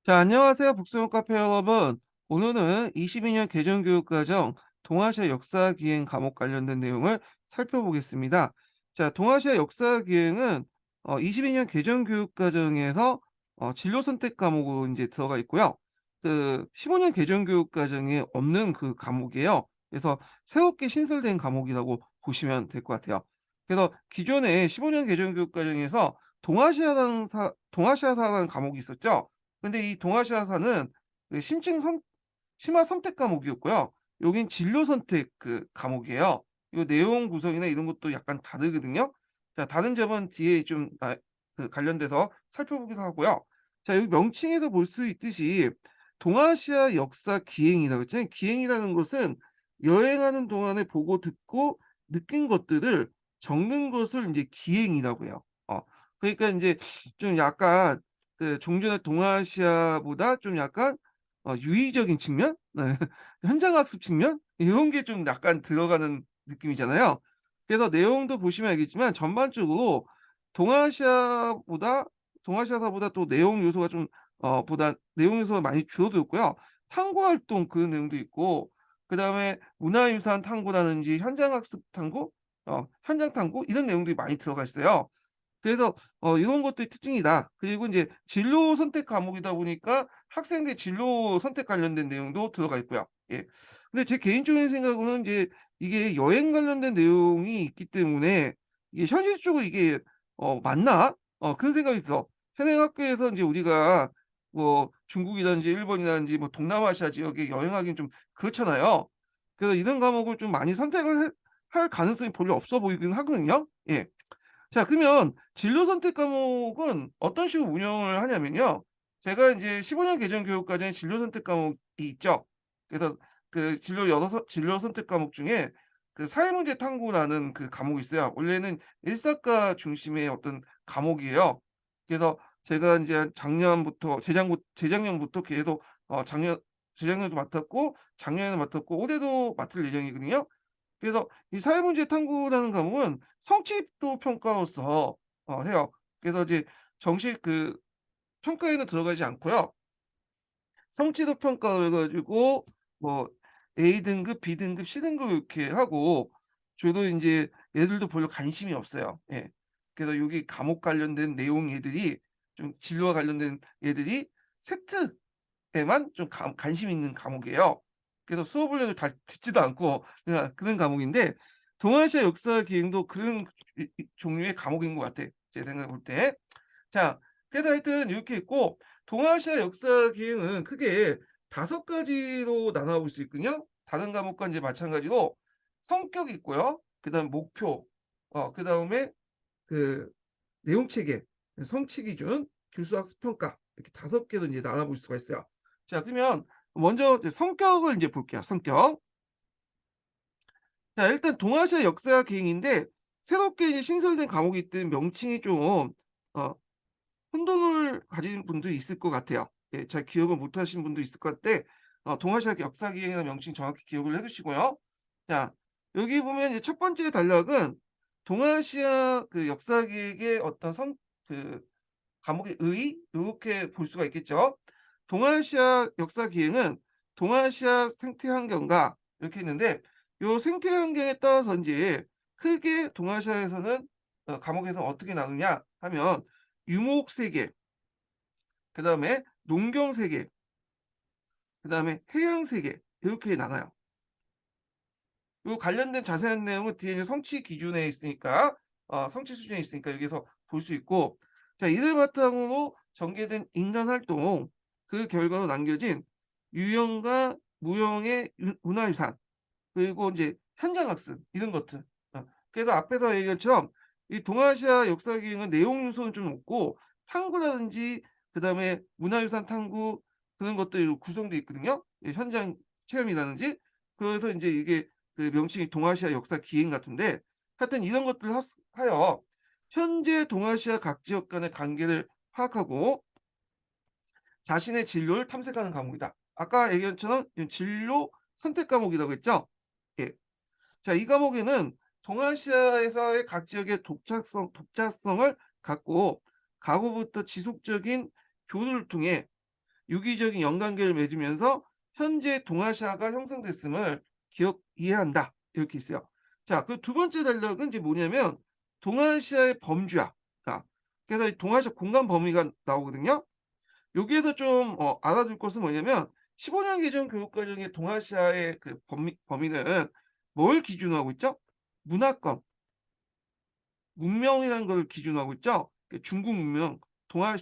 자, 안녕하세요. 북수영 카페 여러분. 오늘은 22년 개정교육과정 동아시아 역사 기행 과목 관련된 내용을 살펴보겠습니다. 자, 동아시아 역사 기행은 22년 개정교육과정에서 진로 선택 과목으로 이제 들어가 있고요. 그 15년 개정교육과정에 없는 그 과목이에요. 그래서 새롭게 신설된 과목이라고 보시면 될 것 같아요. 그래서 기존에 15년 개정교육과정에서 동아시아사라는 과목이 있었죠. 근데 이 동아시아사는 그 심화 선택 과목이었고요. 여긴 진로 선택 그 과목이에요. 요 내용 구성이나 이런 것도 약간 다르거든요. 자, 다른 점은 뒤에 좀 관련돼서 살펴보기도 하고요. 자, 여기 명칭에도 볼 수 있듯이 동아시아 역사 기행이라고 했잖아요. 기행이라는 것은 여행하는 동안에 보고 듣고 느낀 것들을 적는 것을 인제 기행이라고 해요. 그러니까 인제 좀 약간 그 종전의 동아시아보다 좀 약간 유의적인 측면? 네. 현장 학습 측면? 이런 게 좀 약간 들어가는 느낌이잖아요. 그래서 내용도 보시면 알겠지만 전반적으로 동아시아보다 동아시아사보다 또 내용 요소가 좀 보다 내용 요소가 많이 줄어들었고요. 탐구 활동 그런 내용도 있고 그다음에 문화유산 탐구라든지 현장 학습 탐구, 현장 탐구 이런 내용들이 많이 들어가 있어요. 그래서 이런 것들이 특징이다. 그리고 인제 진로 선택 과목이다 보니까 학생들 진로 선택 관련된 내용도 들어가 있고요. 예. 근데 제 개인적인 생각으로는 인제 이게 여행 관련된 내용이 있기 때문에 이게 현실적으로 이게 '맞나?' 그런 생각이 들어. 현행 학교에서 인제 우리가 뭐 중국이라든지 일본이라든지 뭐 동남아시아 지역에 여행하기는 좀 그렇잖아요. 그래서 이런 과목을 좀 많이 선택을 할 가능성이 별로 없어 보이긴 하거든요. 예. 자, 그러면 진로 선택 과목은 어떤 식으로 운영을 하냐면요. 제가 인제 15년 개정 교육 과정에 진로 선택 과목이 있죠. 그래서 그 진로 선택 과목 중에 그 사회문제 탐구라는 그 과목이 있어요. 원래는 일사과 중심의 어떤 과목이에요. 그래서 제가 인제 재작년부터 계속 재작년에도 맡았고 작년에도 맡았고 올해도 맡을 예정이거든요. 그래서 이 사회문제 탐구라는 과목은 성취도 평가로서 해요. 그래서 이제 정식 그 평가에는 들어가지 않고요. 성취도 평가를 해 가지고 뭐 A 등급, B 등급, C 등급 이렇게 하고 저도 인제 얘들도 별로 관심이 없어요. 예. 그래서 여기 과목 관련된 내용 애들이 좀 진로와 관련된 애들이 세트에만 좀 관심 있는 과목이에요. 그래서 수업을 해도 잘 듣지도 않고 그냥 그런 과목인데 동아시아 역사 기행도 그런 종류의 과목인 것 같아, 제 생각해 볼 때. 자, 그래서 하여튼 이렇게 있고 동아시아 역사 기행은 크게 5가지로 나눠 볼 수 있거든요. 다른 과목과 인제 마찬가지로 성격이 있고요. 그다음에 목표, 그다음에 그 내용 체계, 성취 기준, 교수 학습 평가 이렇게 5개로 인제 나눠 볼 수가 있어요. 자, 그러면 먼저 이제 성격을 인제 볼게요, 성격. 자, 일단 동아시아 역사 기행인데 새롭게 이제 신설된 과목이기 때문에 명칭이 좀 어 혼동을 가진 분도 있을 것 같아요. 예, 잘 기억을 못 하신 분도 있을 것 같은데 동아시아 역사 기행이라는 명칭 정확히 기억을 해 두시고요. 자, 여기 보면 이제 첫 번째 단락은 동아시아 그 역사 기행의 어떤 과목의 의의 요렇게 볼 수가 있겠죠. 동아시아 역사 기행은 동아시아 생태 환경과 이렇게 있는데 요 생태 환경에 따라서 인제 크게 동아시아에서는 과목에서는 어떻게 나누냐 하면 유목 세계, 그다음에 농경 세계, 그다음에 해양 세계 요렇게 나눠요. 요 관련된 자세한 내용은 뒤에 이제 성취 기준에 있으니까 성취 수준에 있으니까 여기서 볼 수 있고 자, 이를 바탕으로 전개된 인간 활동 그 결과로 남겨진 유형과 무형의 문화유산 그리고 인제 현장 학습 이런 것들. 그래서 앞에서 얘기한 것처럼 이 동아시아 역사 기행은 내용 요소는 좀 없고 탐구라든지 그다음에 문화유산 탐구 그런 것들로 구성돼 있거든요. 예, 현장 체험이라든지. 그래서 인제 이게 그 명칭이 동아시아 역사 기행 같은데 하여튼 이런 것들을 하여 현재 동아시아 각 지역 간의 관계를 파악하고 자신의 진로를 탐색하는 과목이다. 아까 얘기한 것처럼 이 진로 선택 과목이라고 했죠? 예. 자, 이 과목에는 동아시아에서의 각 지역의 독자성을 갖고 과거부터 지속적인 교류를 통해 유기적인 연관계를 맺으면서 현재 동아시아가 형성됐음을 이해한다. 이렇게 있어요. 자, 그 두 번째 단락은 이제 뭐냐면 동아시아의 범주야. 자, 그래서 이 동아시아 공간 범위가 나오거든요. 여기에서 좀 알아둘 것은 뭐냐면 15년 개정 교육과정의 동아시아의 그 범위는 뭘 기준으로 하고 있죠? 문화권, 문명이라는 걸 기준으로 하고 있죠. 그 중국 문명,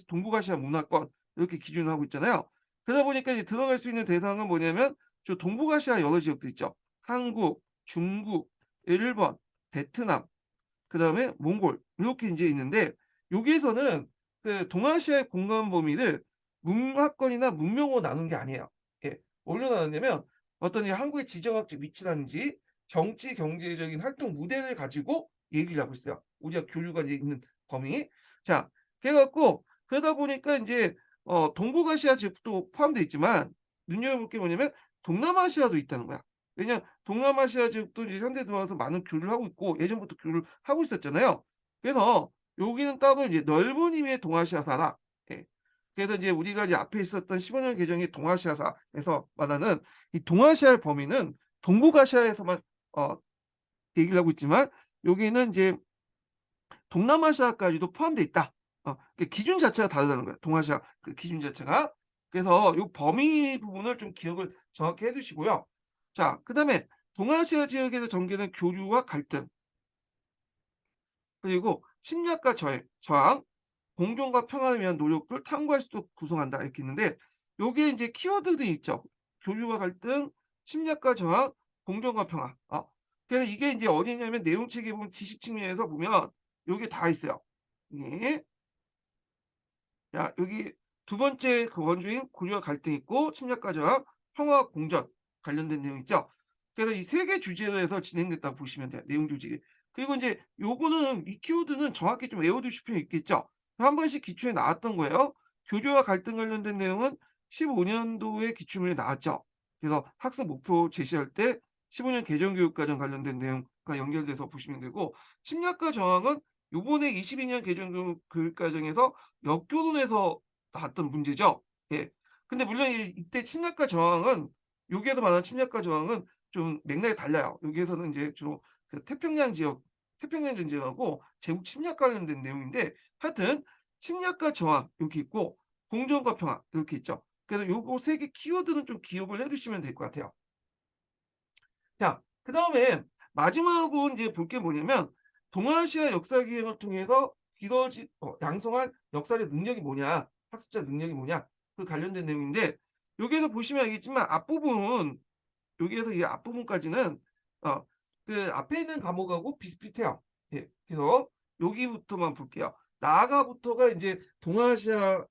동북아시아 문화권 이렇게 기준으로 하고 있잖아요. 그러다 보니까 이제 들어갈 수 있는 대상은 뭐냐면 저 동북아시아 여러 지역들 있죠. 한국, 중국, 일본, 베트남, 그다음에 몽골 이렇게 인제 있는데 여기에서는 그 동아시아의 공간 범위를 문화권이나 문명으로 나눈 게 아니에요. 예. 뭘로 나눴냐면 어떤 이 한국의 지정학적 위치라든지 정치 경제적인 활동 무대를 가지고 얘기를 하고 있어요. 우리가 교류가 이제 있는 범위. 자, 그래 갖고 그러다 보니까 인제 동북아시아 지역도 포함되어 있지만 눈여겨볼 게 뭐냐면 동남아시아도 있다는 거야. 왜냐하면 동남아시아 지역도 이제 현대 들어와서 많은 교류를 하고 있고 예전부터 교류를 하고 있었잖아요. 그래서 여기는 따로 이제 넓은 의미의 동아시아사다. 예. 그래서 이제 우리가 이제 앞에 있었던 15년 개정의 동아시아사에서 말하는 이 동아시아의 범위는 동북아시아에서만 어 얘기를 하고 있지만 여기는 이제 동남아시아까지도 포함돼 있다. 그 기준 자체가 다르다는 거예요. 동아시아 그 기준 자체가. 그래서 요 범위 부분을 좀 기억을 정확히 해 두시고요. 자, 그다음에 동아시아 지역에서 전개된 교류와 갈등, 그리고 침략과 저항, 공존과 평화를 위한 노력을 탐구할 수도 구성한다 이렇게 있는데 요게 인제 키워드들이 있죠. 교류와 갈등, 침략과 저항, 공존과 평화. 그래서 이게 인제 어디 있냐면 내용책에 보면 지식 측면에서 보면 요게 다 있어요. 예. 자, 여기 두 번째 그 원주인 고려와 갈등 있고 침략과 저항, 평화와 공전 관련된 내용 있죠. 그래서 이 세 개 주제로 해서 진행됐다고 보시면 돼요, 내용 조직이. 그리고 인제 요거는 이 키워드는 정확히 좀 외워두실 필요 있겠죠. 한 번씩 기출에 나왔던 거예요. 교류와 갈등 관련된 내용은 15 년도에 기출문제 나왔죠. 그래서 학습 목표 제시할 때 15년 개정교육과정 관련된 내용과 연결돼서 보시면 되고 침략과 저항은 요번에 22년 개정교육과정에서 역교론에서 나왔던 문제죠. 예. 근데 물론 이때 침략과 저항은 여기에서 말하는 침략과 저항은 좀 맥락이 달라요. 여기에서는 인제 주로 그 태평양 지역 태평양 전쟁하고 제국 침략 관련된 내용인데 하여튼 침략과 저항 이렇게 있고 공존과 평화 이렇게 있죠. 그래서 요거 세 개 키워드는 좀 기억을 해 두시면 될 것 같아요. 자, 그다음에 마지막으로 인제 볼 게 뭐냐면 동아시아 역사 기행을 통해서 양성할 역사적 능력이 뭐냐, 학습자 능력이 뭐냐 그 관련된 내용인데 여기에서 보시면 알겠지만 앞부분 여기에서 이 앞부분까지는 어 그 앞에 있는 과목하고 비슷비슷해요. 예. 그래서 여기부터만 볼게요. 나아가부터가 인제 동아시아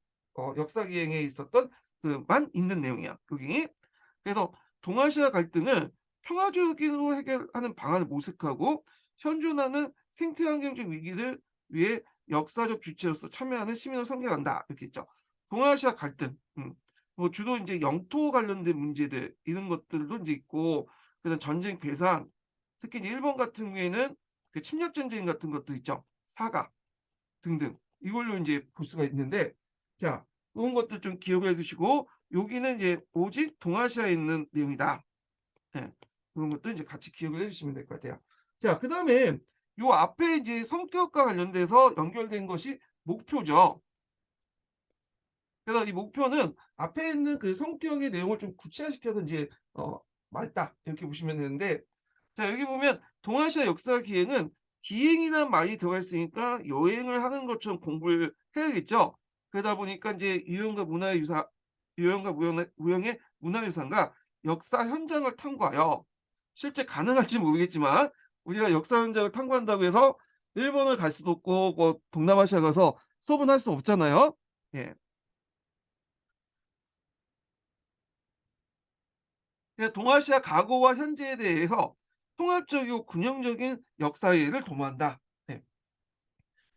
역사 기행에 있었던 그만 있는 내용이야, 여기. 그래서 동아시아 갈등을 평화적으로 해결하는 방안을 모색하고 현존하는 생태환경적 위기를 위해 역사적 주체로서 참여하는 시민을 선결한다. 이렇게 있죠. 동아시아 갈등, 뭐 주로 이제 영토 관련된 문제들 이런 것들도 이제 있고 그다음 전쟁 배상, 특히 이제 일본 같은 경우에는 그 침략 전쟁 같은 것도 있죠. 사가 등등 이걸로 이제 볼 수가 있는데 자 그런 것들 좀 기억해 두시고 여기는 이제 오직 동아시아에 있는 내용이다. 예. 그런 것도 이제 같이 기억을 해 주시면 될 것 같아요. 자, 그다음에 요 앞에 이제 성격과 관련돼서 연결된 것이 목표죠. 그래서 이 목표는 앞에 있는 그 성격의 내용을 좀 구체화시켜서 인제 맞다 이렇게 보시면 되는데 자, 여기 보면 동아시아 역사 기행은 기행이란 말이 들어가 있으니까 여행을 하는 것처럼 공부를 해야겠죠. 그러다 보니까 인제 유형과 무형의 문화유산과 역사 현장을 탐구하여 실제 가능할지 모르겠지만 우리가 역사 현장을 탐구한다고 해서 일본을 갈 수도 없고 뭐 동남아시아 가서 수업은 할 수 없잖아요. 예. 그래서 동아시아 과거와 현재에 대해서 통합적이고 균형적인 역사 이해를 도모한다. 네.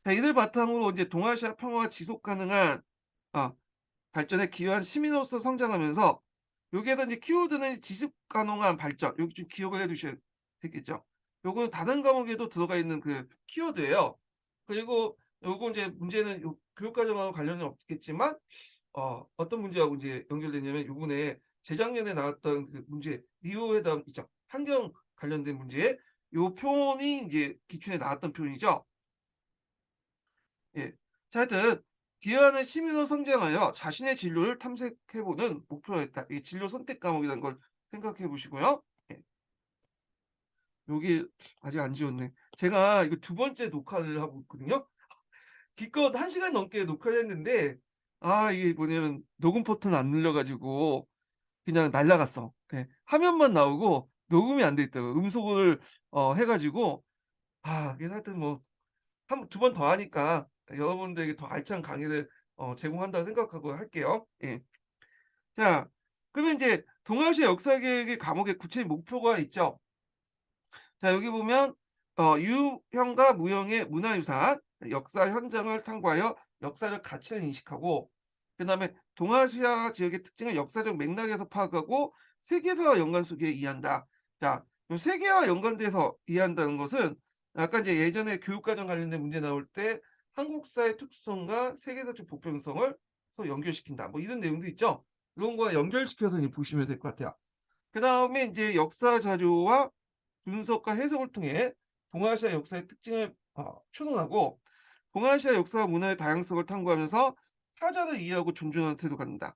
자, 이를 바탕으로 이제 동아시아 평화가 지속 가능한 어 발전에 기여한 시민으로서 성장하면서 여기에서 이제 키워드는 지속 가능한 발전 여기 좀 기억을 해 두셔야 되겠죠. 요거는 다른 과목에도 들어가 있는 그 키워드예요. 그리고 요거 인제 문제는 요 교육 과정하고 관련은 없겠지만 어떤 문제하고 이제 연결되냐면 요번에 재작년에 나왔던 그 문제 리오 회담 있죠. 환경 관련된 문제 요 표현이 이제 기준에 나왔던 표현이죠. 예. 자 하여튼 기여하는 시민으로 성장하여 자신의 진로를 탐색해 보는 목표가 있다. 이게 진로 선택 과목이라는 걸 생각해 보시고요. 예. 여기 아직 안 지웠네. 제가 이거 두 번째 녹화를 하고 있거든요. 기껏 1 시간 넘게 녹화를 했는데 이게 뭐냐면 녹음 버튼 안 눌러 가지고 그냥 날라갔어. 예. 화면만 나오고 녹음이 안 돼 있더라고요. 음속을 해 가지고 그래서 하여튼 뭐 한 두 번 더 하니까 여러분들에게 더 알찬 강의를 제공한다고 생각하고 할게요. 예. 자 그러면 인제 동아시아 역사계획의 과목의 구체적인 목표가 있죠. 자 여기 보면 유형과 무형의 문화유산, 역사 현장을 탐구하여 역사적 가치를 인식하고 그다음에 동아시아 지역의 특징을 역사적 맥락에서 파악하고 세계사와 연관 속에 이해한다. 자, 요 세계와 연관돼서 이해한다는 것은 아까 이제 예전에 교육과정 관련된 문제 나올 때 한국사의 특수성과 세계사적 보편성을 서로 연결시킨다. 뭐 이런 내용도 있죠. 이런 거와 연결시켜서 이제 보시면 될 것 같아요. 그다음에 인제 역사 자료와 분석과 해석을 통해 동아시아 역사의 특징을 추론하고 동아시아 역사와 문화의 다양성을 탐구하면서 타자를 이해하고 존중하는 태도를 갖는다.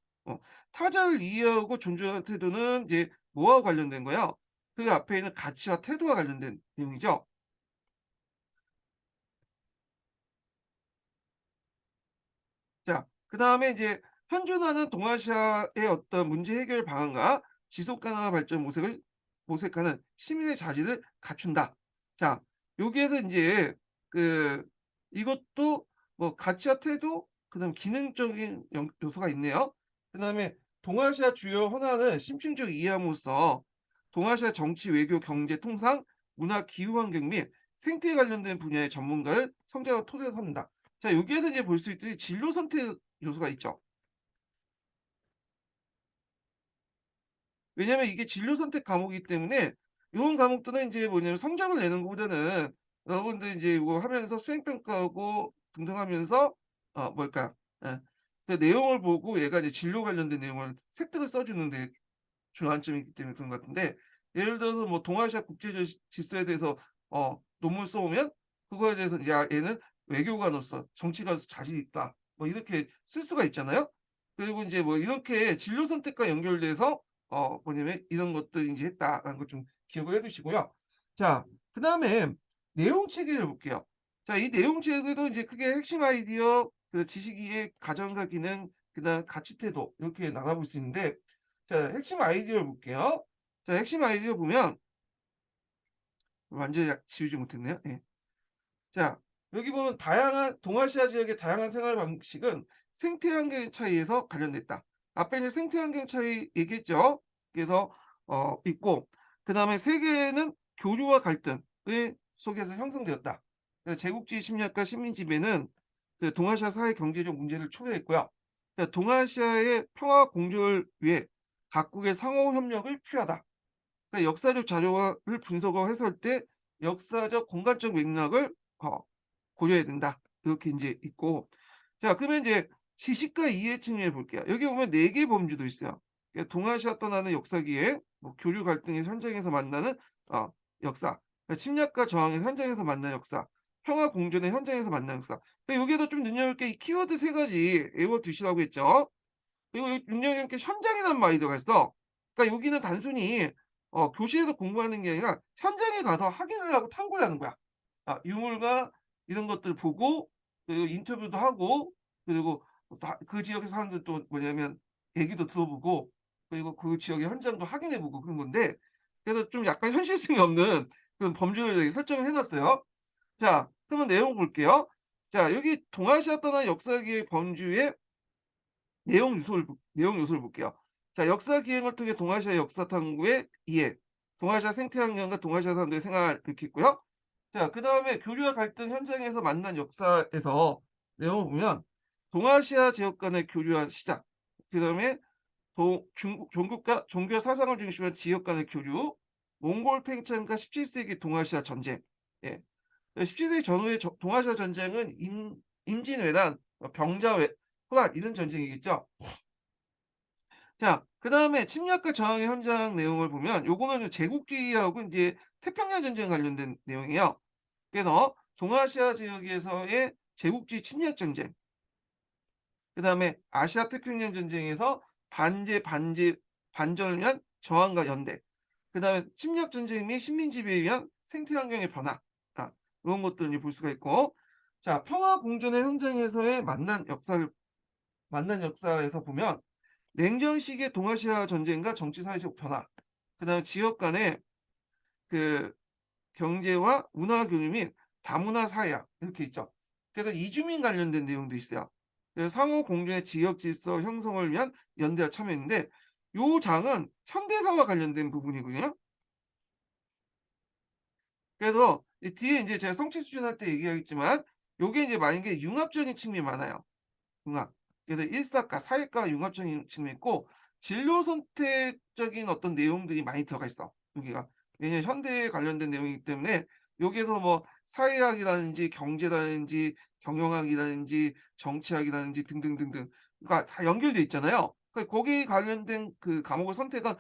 타자를 이해하고 존중하는 태도는 이제 뭐와 관련된 거야? 그 앞에 있는 가치와 태도와 관련된 내용이죠. 자 그다음에 이제 현존하는 동아시아의 어떤 문제 해결 방안과 지속 가능한 발전 모색을 모색하는 시민의 자질을 갖춘다. 자 여기에서 인제 그 이것도 뭐 가치와 태도 그다음에 기능적인 요소가 있네요. 그다음에 동아시아 주요 현안을 심층적으로 이해함으로써 동아시아 정치, 외교, 경제, 통상, 문화, 기후 환경 및 생태에 관련된 분야의 전문가를 성장의 토대로 삼는다. 자 여기에서 이제 볼 수 있듯이 진로 선택 요소가 있죠. 왜냐하면 이게 진로 선택 과목이기 때문에 요런 과목들은 인제 뭐냐면 성적을 내는 것보다는 여러분들 인제 이거 하면서 수행 평가하고 등등하면서 뭘까 그 내용을 보고 얘가 이제 진로 관련된 내용을 획득을 써 주는데 주안점이 있기 때문에 그런 것 같은데 예를 들어서 뭐 동아시아 국제적 질서에 대해서 논문 써 오면 그거에 대해서 "야 얘는 외교관으로서 정치가로서 자질이 있다." 뭐 이렇게 쓸 수가 있잖아요. 그리고 인제 뭐 이렇게 진로 선택과 연결돼서 뭐냐면 "이런 것들 인제 했다."라는 걸 좀 기억을 해 두시고요. 자 그다음에 내용 체계를 볼게요. 자 이 내용 체계도 인제 크게 핵심 아이디어, 그 지식 이해, 가정과 기능, 그다음 가치 태도 이렇게 나눠볼 수 있는데 자 핵심 아이디어를 볼게요. 자 핵심 아이디어 보면 완전히 지우지 못했네요. 예. 자 여기 보면 다양한 동아시아 지역의 다양한 생활 방식은 생태 환경의 차이에서 관련됐다. 앞에 이제 생태 환경 차이 얘기했죠. 그래서 있고 그다음에 세계는 교류와 갈등의 속에서 형성되었다. 그래서 제국주의 심리학과 식민 지배는 그 동아시아 사회 경제적 문제를 초래했고요. 그러니까 동아시아의 평화와 공존을 위해 각국의 상호 협력을 필요하다. 그러니까 역사적 자료를 분석하고 해석할 때 역사적 공간적 맥락을 어 고려해야 된다. 이렇게 인제 있고 자 그러면 인제 지식과 이해 측면을 볼게요. 여기 보면 4개 범주도 있어요. 그러니까 동아시아 떠나는 역사 기회, 뭐 교류 갈등의 현장에서 만나는 역사, 그러니까 침략과 저항의 현장에서 만나는 역사, 평화 공존의 현장에서 만나는 역사. 근데 여기에도 좀 눈여볼 게 이 키워드 3 가지 외워 두시라고 했죠. 그리고 이 눈여겨볼 게 현장이라는 말이 들어가 있어. 그러니까 여기는 단순히 교실에서 공부하는 게 아니라 현장에 가서 확인을 하고 탐구를 하는 거야. 유물과 이런 것들 보고 그리고 인터뷰도 하고 그리고 다 그 지역의 사람들도 뭐냐면 얘기도 들어보고 그리고 그 지역의 현장도 확인해 보고 그런 건데 그래서 좀 약간 현실성이 없는 그런 범주를 여기 설정을 해 놨어요. 자 그러면 내용 볼게요. 자 여기 동아시아 떠난 역사기의 범주에 내용 요소를 볼게요. 자 역사 기행을 통해 동아시아 역사 탐구의 이해, 동아시아 생태 환경과 동아시아 사람들의 생활 이렇게 있고요. 자 그다음에 교류와 갈등 현장에서 만난 역사에서 내용을 보면 동아시아 지역 간의 교류와 시작, 그다음에 동 중국 종국과 종교 사상을 중심으로 한 지역 간의 교류, 몽골 팽창과 17 세기 동아시아 전쟁. 예. 17 세기 전후의 동아시아 전쟁은 임진왜란, 병자회 호란 이런 전쟁이겠죠. 자, 그다음에 침략과 저항의 현장 내용을 보면 요거는 제국주의하고 인제 태평양 전쟁 관련된 내용이에요. 그래서 동아시아 지역에서의 제국주의 침략 전쟁, 그다음에 아시아 태평양 전쟁에서 반전을 위한 저항과 연대, 그다음에 침략 전쟁 및 식민 지배에 의한 생태 환경의 변화, 요런 것들을 이제 볼 수가 있고, 자, 평화 공존의 현장에서의 만난 역사에서 보면 냉전 시기의 동아시아 전쟁과 정치 사회적 변화, 그다음에 지역 간의 그 경제와 문화 교류 및 다문화 사회학 이렇게 있죠. 그래서 이주민 관련된 내용도 있어요. 그래서 상호 공존의 지역 질서 형성을 위한 연대와 참여인데, 요 장은 현대사와 관련된 부분이거든요. 그래서 이 뒤에 인제 제가 성취 수준할 때 얘기하겠지만 요게 인제 만약에 융합적인 측면이 많아요. 융합. 그래서 일사과, 사회과 융합적인 측면이 있고, 진로 선택적인 어떤 내용들이 많이 들어가 있어, 여기가. 왜냐면 현대에 관련된 내용이기 때문에 여기에서 뭐 사회학이라든지 경제라든지 경영학이라든지 정치학이라든지 등등등등, 그러니까 다 연결돼 있잖아요. 그러니까 거기에 관련된 그 과목을 선택한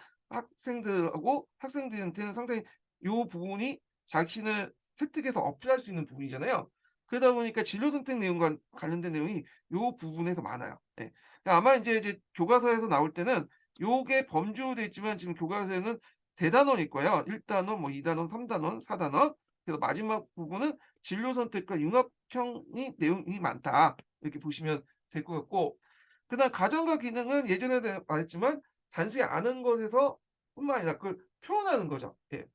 학생들한테는 상당히 요 부분이 자신을 획득해서 어필할 수 있는 부분이잖아요. 그러다 보니까 진로 선택 내용과 관련된 내용이 요 부분에서 많아요. 예. 그러니까 아마 인제 교과서에서 나올 때는 요게 범주돼 있지만, 지금 교과서에는 대단원이 있고요. 1 단원, 뭐 2 단원, 3 단원, 4 단원. 그래서 마지막 부분은 진로 선택과 융합형이 내용이 많다, 이렇게 보시면 될 것 같고, 그다음 가정과 기능은 예전에도 말했지만 단순히 아는 것에서 뿐만 아니라 그걸 표현하는 거죠. 예.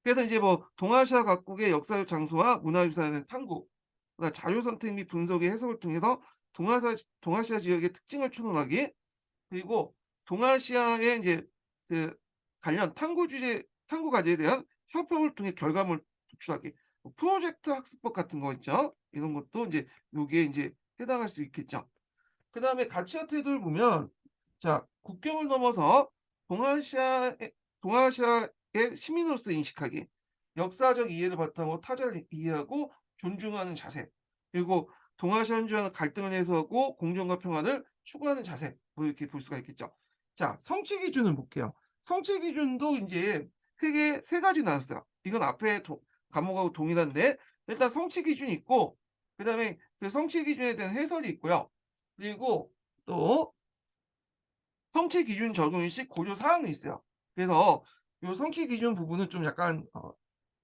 그래서 이제 뭐 동아시아 각국의 역사적 장소와 문화유산의 탐구, 그다음 자료 선택 및 분석의 해석을 통해서 동아시아 지역의 특징을 추론하기, 그리고 동아시아의 인제 그 관련 탐구 과제에 대한 협업을 통해 결과물을 도출하기. 뭐 프로젝트 학습법 같은 거 있죠. 이런 것도 인제 요기에 인제 해당할 수 있겠죠. 그다음에 가치와 태도를 보면, 자, 국경을 넘어서 동아시아의 동아시아의 시민으로서 인식하기, 역사적 이해를 바탕으로 타자를 이해하고 존중하는 자세, 그리고 동아시아 현지와는 갈등을 해소하고 공존과 평화를 추구하는 자세, 뭐 이렇게 볼 수가 있겠죠. 자, 성취 기준을 볼게요. 성취 기준도 인제 크게 세 가지 나눴어요. 이건 앞에 과목하고 동일한데, 일단 성취 기준이 있고, 그다음에 그 성취 기준에 대한 해설이 있고요. 그리고 또 성취 기준 적용 시 고려 사항이 있어요. 그래서 요 성취 기준 부분은 좀 약간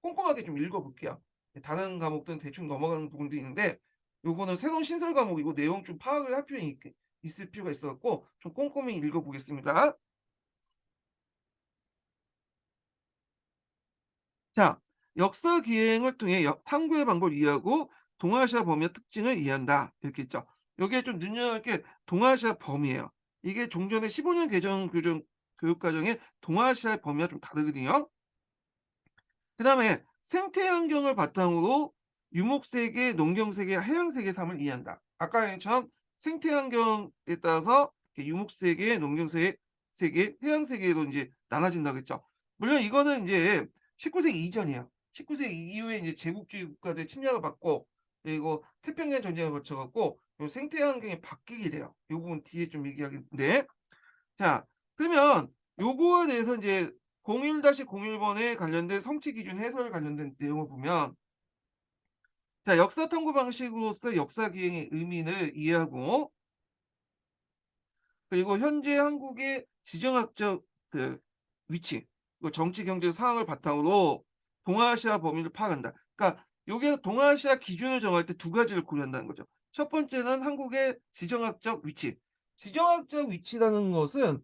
꼼꼼하게 좀 읽어 볼게요. 다른 과목들은 대충 넘어가는 부분도 있는데, 요거는 새로운 신설 과목이고 내용 좀 파악을 할 필요가 있을 필요가 있어 갖고 좀 꼼꼼히 읽어 보겠습니다. 자, 역사 기행을 통해 탐구의 방법을 이해하고 동아시아 범위의 특징을 이해한다, 이렇게 있죠. 여기에 좀 눈여겨볼 게 동아시아 범위예요. 이게 종전의 15년 개정 교정 교육 과정의 동아시아 범위와 좀 다르거든요. 그다음에 생태 환경을 바탕으로 유목 세계, 농경 세계, 해양 세계 삶을 이해한다. 아까 얘기처럼 생태 환경에 따라서 이렇게 유목 세계, 농경 세계, 해양 세계로 인제 나눠진다고 했죠. 물론 이거는 인제 19 세기 이전이에요. 19 세기 이후에 인제 제국주의 국가들의 침략을 받고, 그리고 태평양 전쟁을 거쳐 갖고 요 생태 환경이 바뀌게 돼요. 요 부분 뒤에 좀 얘기하겠는데, 자, 그러면 요거에 대해서 인제 01-01 번에 관련된 성취 기준 해설 관련된 내용을 보면, 자, 역사 탐구 방식으로서 역사 기행의 의미를 이해하고, 그리고 현재 한국의 지정학적 그 위치, 그리고 정치 경제 상황을 바탕으로 동아시아 범위를 파악한다. 그러니까 요게 동아시아 기준을 정할 때 두 가지를 고려한다는 거죠. 첫 번째는 한국의 지정학적 위치. 지정학적 위치라는 것은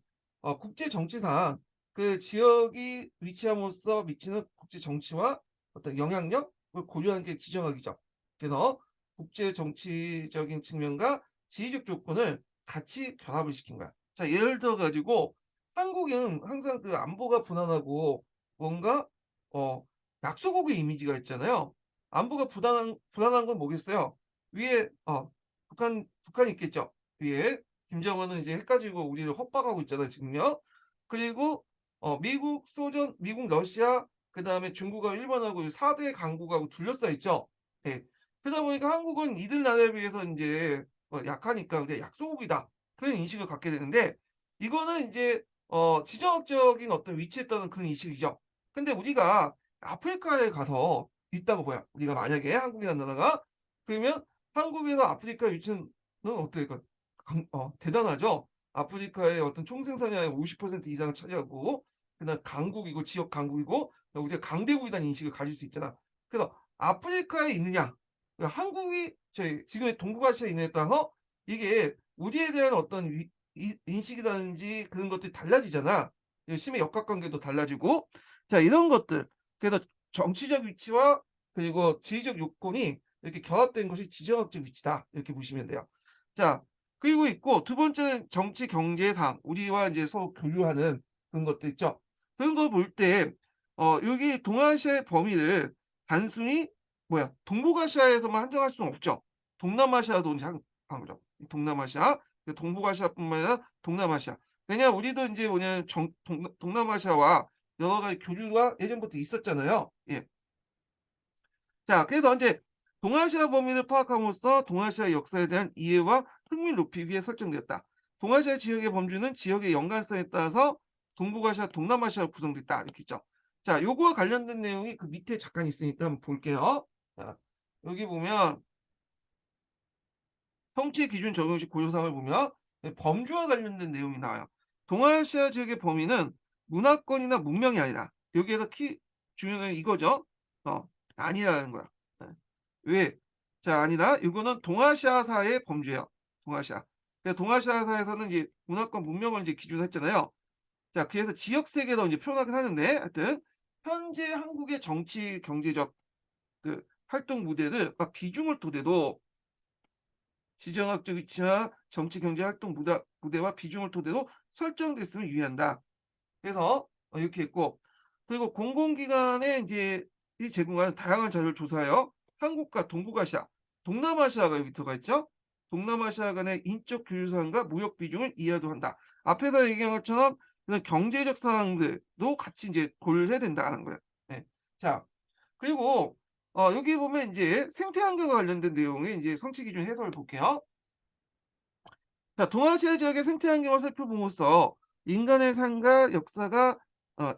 국제 정치상 그 지역이 위치함으로써 미치는 국제 정치와 어떤 영향력을 고려하는 게 지정학이죠. 그래서 국제 정치적인 측면과 지리적 조건을 같이 결합을 시킨 거야. 자, 예를 들어 가지고 한국은 항상 그 안보가 불안하고 뭔가 어 약소국의 이미지가 있잖아요. 안보가 불안한 건 뭐겠어요? 위에 북한이 있겠죠. 위에 김정은은 이제 핵 가지고 우리를 협박하고 있잖아요, 지금요. 그리고 미국, 러시아, 그다음에 중국하고 일본하고 4대 강국하고 둘러싸여 있죠. 예. 그러다 보니까 한국은 이들 나라에 비해서 인제 약하니까 그냥 약소국이다. 그런 인식을 갖게 되는데 이거는 인제 지정학적인 어떤 위치에 따른 그런 인식이죠. 근데 우리가 아프리카에 가서 있다고 봐요. 우리가 만약에 한국이라는 나라가 그러면 한국에서 아프리카에 위치는 어떨까? 대단하죠. 아프리카의 어떤 총생산량의 50% 이상을 차지하고 그다음 강국이고 지역 강국이고 우리가 강대국이라는 인식을 가질 수 있잖아. 그래서 아프리카에 있느냐 한국이 저희 지금의 동북아시아에 있느냐에 따라서 이게 우리에 대한 어떤 인식이라든지 그런 것들이 달라지잖아. 심의 역학관계도 달라지고 자 이런 것들 그래서 정치적 위치와 그리고 지리적 요건이 이렇게 결합된 것이 지정학적 위치다. 이렇게 보시면 돼요. 자 그리고 있고 두 번째는 정치 경제상 우리와 이제 서로 교류하는 그런 것들 있죠. 그런 걸 볼 때 여기 동아시아의 범위를 단순히 동북아시아에서만 한정할 수는 없죠. 동남아시아도 이제 한 거죠. 동남아시아, 동북아시아뿐만 아니라 동남아시아. 왜냐하면 우리도 인제 뭐냐면 동남아시아와 여러 가지 교류가 예전부터 있었잖아요. 예. 자 그래서 인제 동아시아 범위를 파악함으로써 동아시아 역사에 대한 이해와 흥미를 높이기 위해 설정되었다. 동아시아 지역의 범주는 지역의 연관성에 따라서 동북아시아, 동남아시아로 구성됐다. 이렇게 있죠. 자 요거와 관련된 내용이 그 밑에 잠깐 있으니까 한번 볼게요. 자 여기 보면 성취 기준 적용식 고려사항을 보면 범주와 관련된 내용이 나와요. 동아시아 지역의 범위는 문화권이나 문명이 아니다. 여기에서 중요한 건 이거죠. 어, 아니라는 거야. 예. 왜? 자, 아니다. 이거는 동아시아사의 범주예요. 동아시아. 동아시아사에서는 이제 문화권, 문명을 이제 기준으로 했잖아요. 자, 그래서 지역 세계로 이제 표현하긴 하는데, 하여튼 현재 한국의 정치 경제적 그 활동 무대를 비중을 토대로 지정학적 위치나 정치 경제 활동 무대와 비중을 토대로 설정됐음을 유의한다. 그래서 이렇게 했고 그리고 공공기관의 이제 이 제공하는 다양한 자료를 조사하여 한국과 동북아시아, 동남아시아가 여기 들어가 있죠. 동남아시아 간의 인적 교류 사항과 무역 비중을 이해도 한다. 앞에서 얘기한 것처럼 그런 경제적 사항들도 같이 이제 고려를 해야 된다는 거예요. 네. 자, 그리고 여기 보면 이제 생태 환경과 관련된 내용의 이제 성취 기준 해설을 볼게요. 자, 동아시아 지역의 생태 환경을 살펴봄으로써 인간의 삶과 역사가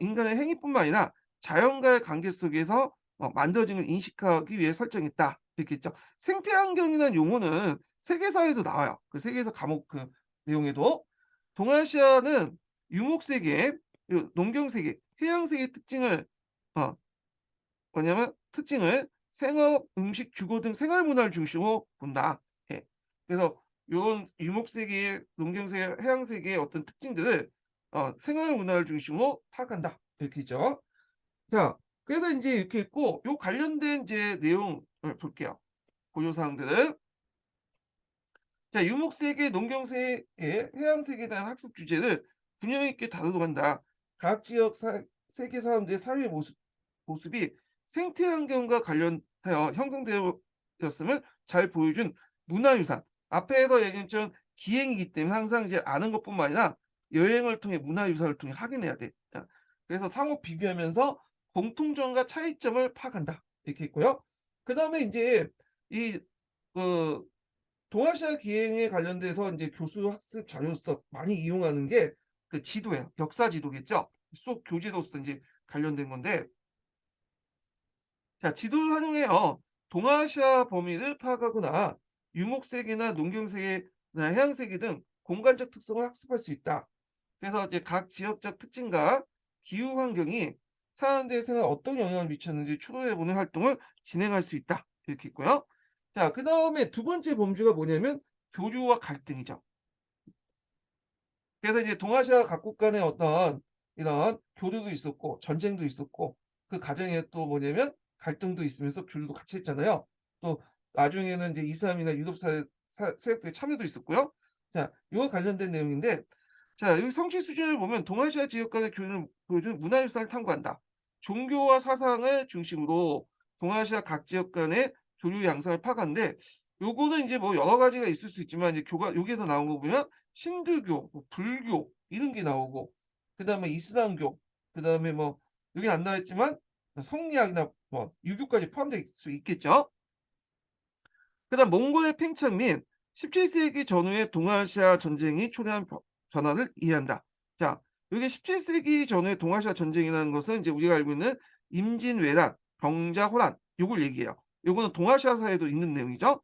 인간의 행위뿐만 아니라 자연과의 관계 속에서 만들어진 걸 인식하기 위해 설정했다. 이렇게 했죠. 생태 환경이라는 용어는 세계사에도 나와요. 그 세계사 과목 그 내용에도 동아시아는 유목세계, 그리고 농경세계, 해양세계의 특징을 어 생업, 음식, 주거 등 생활 문화를 중심으로 본다. 예. 그래서 요런 유목세계, 농경세계, 해양세계의 어떤 특징들을 생활 문화를 중심으로 파악한다. 이렇게 있죠. 자, 그래서 인제 이렇게 있고 요 관련된 이제 내용을 볼게요. 고려 사항들을. 자, 유목세계, 농경세계, 해양세계에 대한 학습 주제를 균형 있게 다루도록 한다. 각 지역 세계 사람들의 사회 모습이 생태 환경과 관련하여 형성되었음을 잘 보여준 문화유산. 앞에서 얘기한 것처럼 기행이기 때문에 항상 이제 아는 것뿐만 아니라 여행을 통해 문화유산을 통해 확인해야 돼. 그래서 상호 비교하면서 공통점과 차이점을 파악한다. 이렇게 있고요. 그다음에 인제 이 그 동아시아 기행에 관련돼서 인제 교수 학습 자료로서 많이 이용하는 게 그 지도예요. 역사 지도겠죠. 수업 교재로서 인제 관련된 건데 자 지도를 활용해요. 동아시아 범위를 파악하거나 유목세계나 농경세계나 해양세계 등 공간적 특성을 학습할 수 있다. 그래서 이제 각 지역적 특징과 기후 환경이 사람들의 생활에 어떤 영향을 미쳤는지 추론해 보는 활동을 진행할 수 있다. 이렇게 있고요. 자 그다음에 두 번째 범주가 뭐냐면 교류와 갈등이죠. 그래서 이제 동아시아 각국 간의 어떤 이런 교류도 있었고 전쟁도 있었고 그 과정에 또 뭐냐면 갈등도 있으면서 교류도 같이 했잖아요. 또 나중에는 이제 이슬람이나 유럽 세력들의 참여도 있었고요. 자, 이와 관련된 내용인데 자, 여기 성취 수준을 보면 동아시아 지역 간의 교류를 보여주는 문화유산을 탐구한다. 종교와 사상을 중심으로 동아시아 각 지역 간의 교류 양상을 파악하는데 요거는 이제 뭐 여러 가지가 있을 수 있지만 이제 여기에서 나온 거 보면 신두교, 뭐 불교 이런 게 나오고 그다음에 이슬람교, 그다음에 뭐 여기 안 나와 있지만 성리학이나 뭐 유교까지 포함될 수 있겠죠. 그다음 몽골의 팽창 및 17세기 전후의 동아시아 전쟁이 초래한 변화를 이해한다. 자, 이게 17세기 전후의 동아시아 전쟁이라는 것은 이제 우리가 알고 있는 임진왜란, 병자호란 요걸 얘기해요. 요거는 동아시아사에도 있는 내용이죠.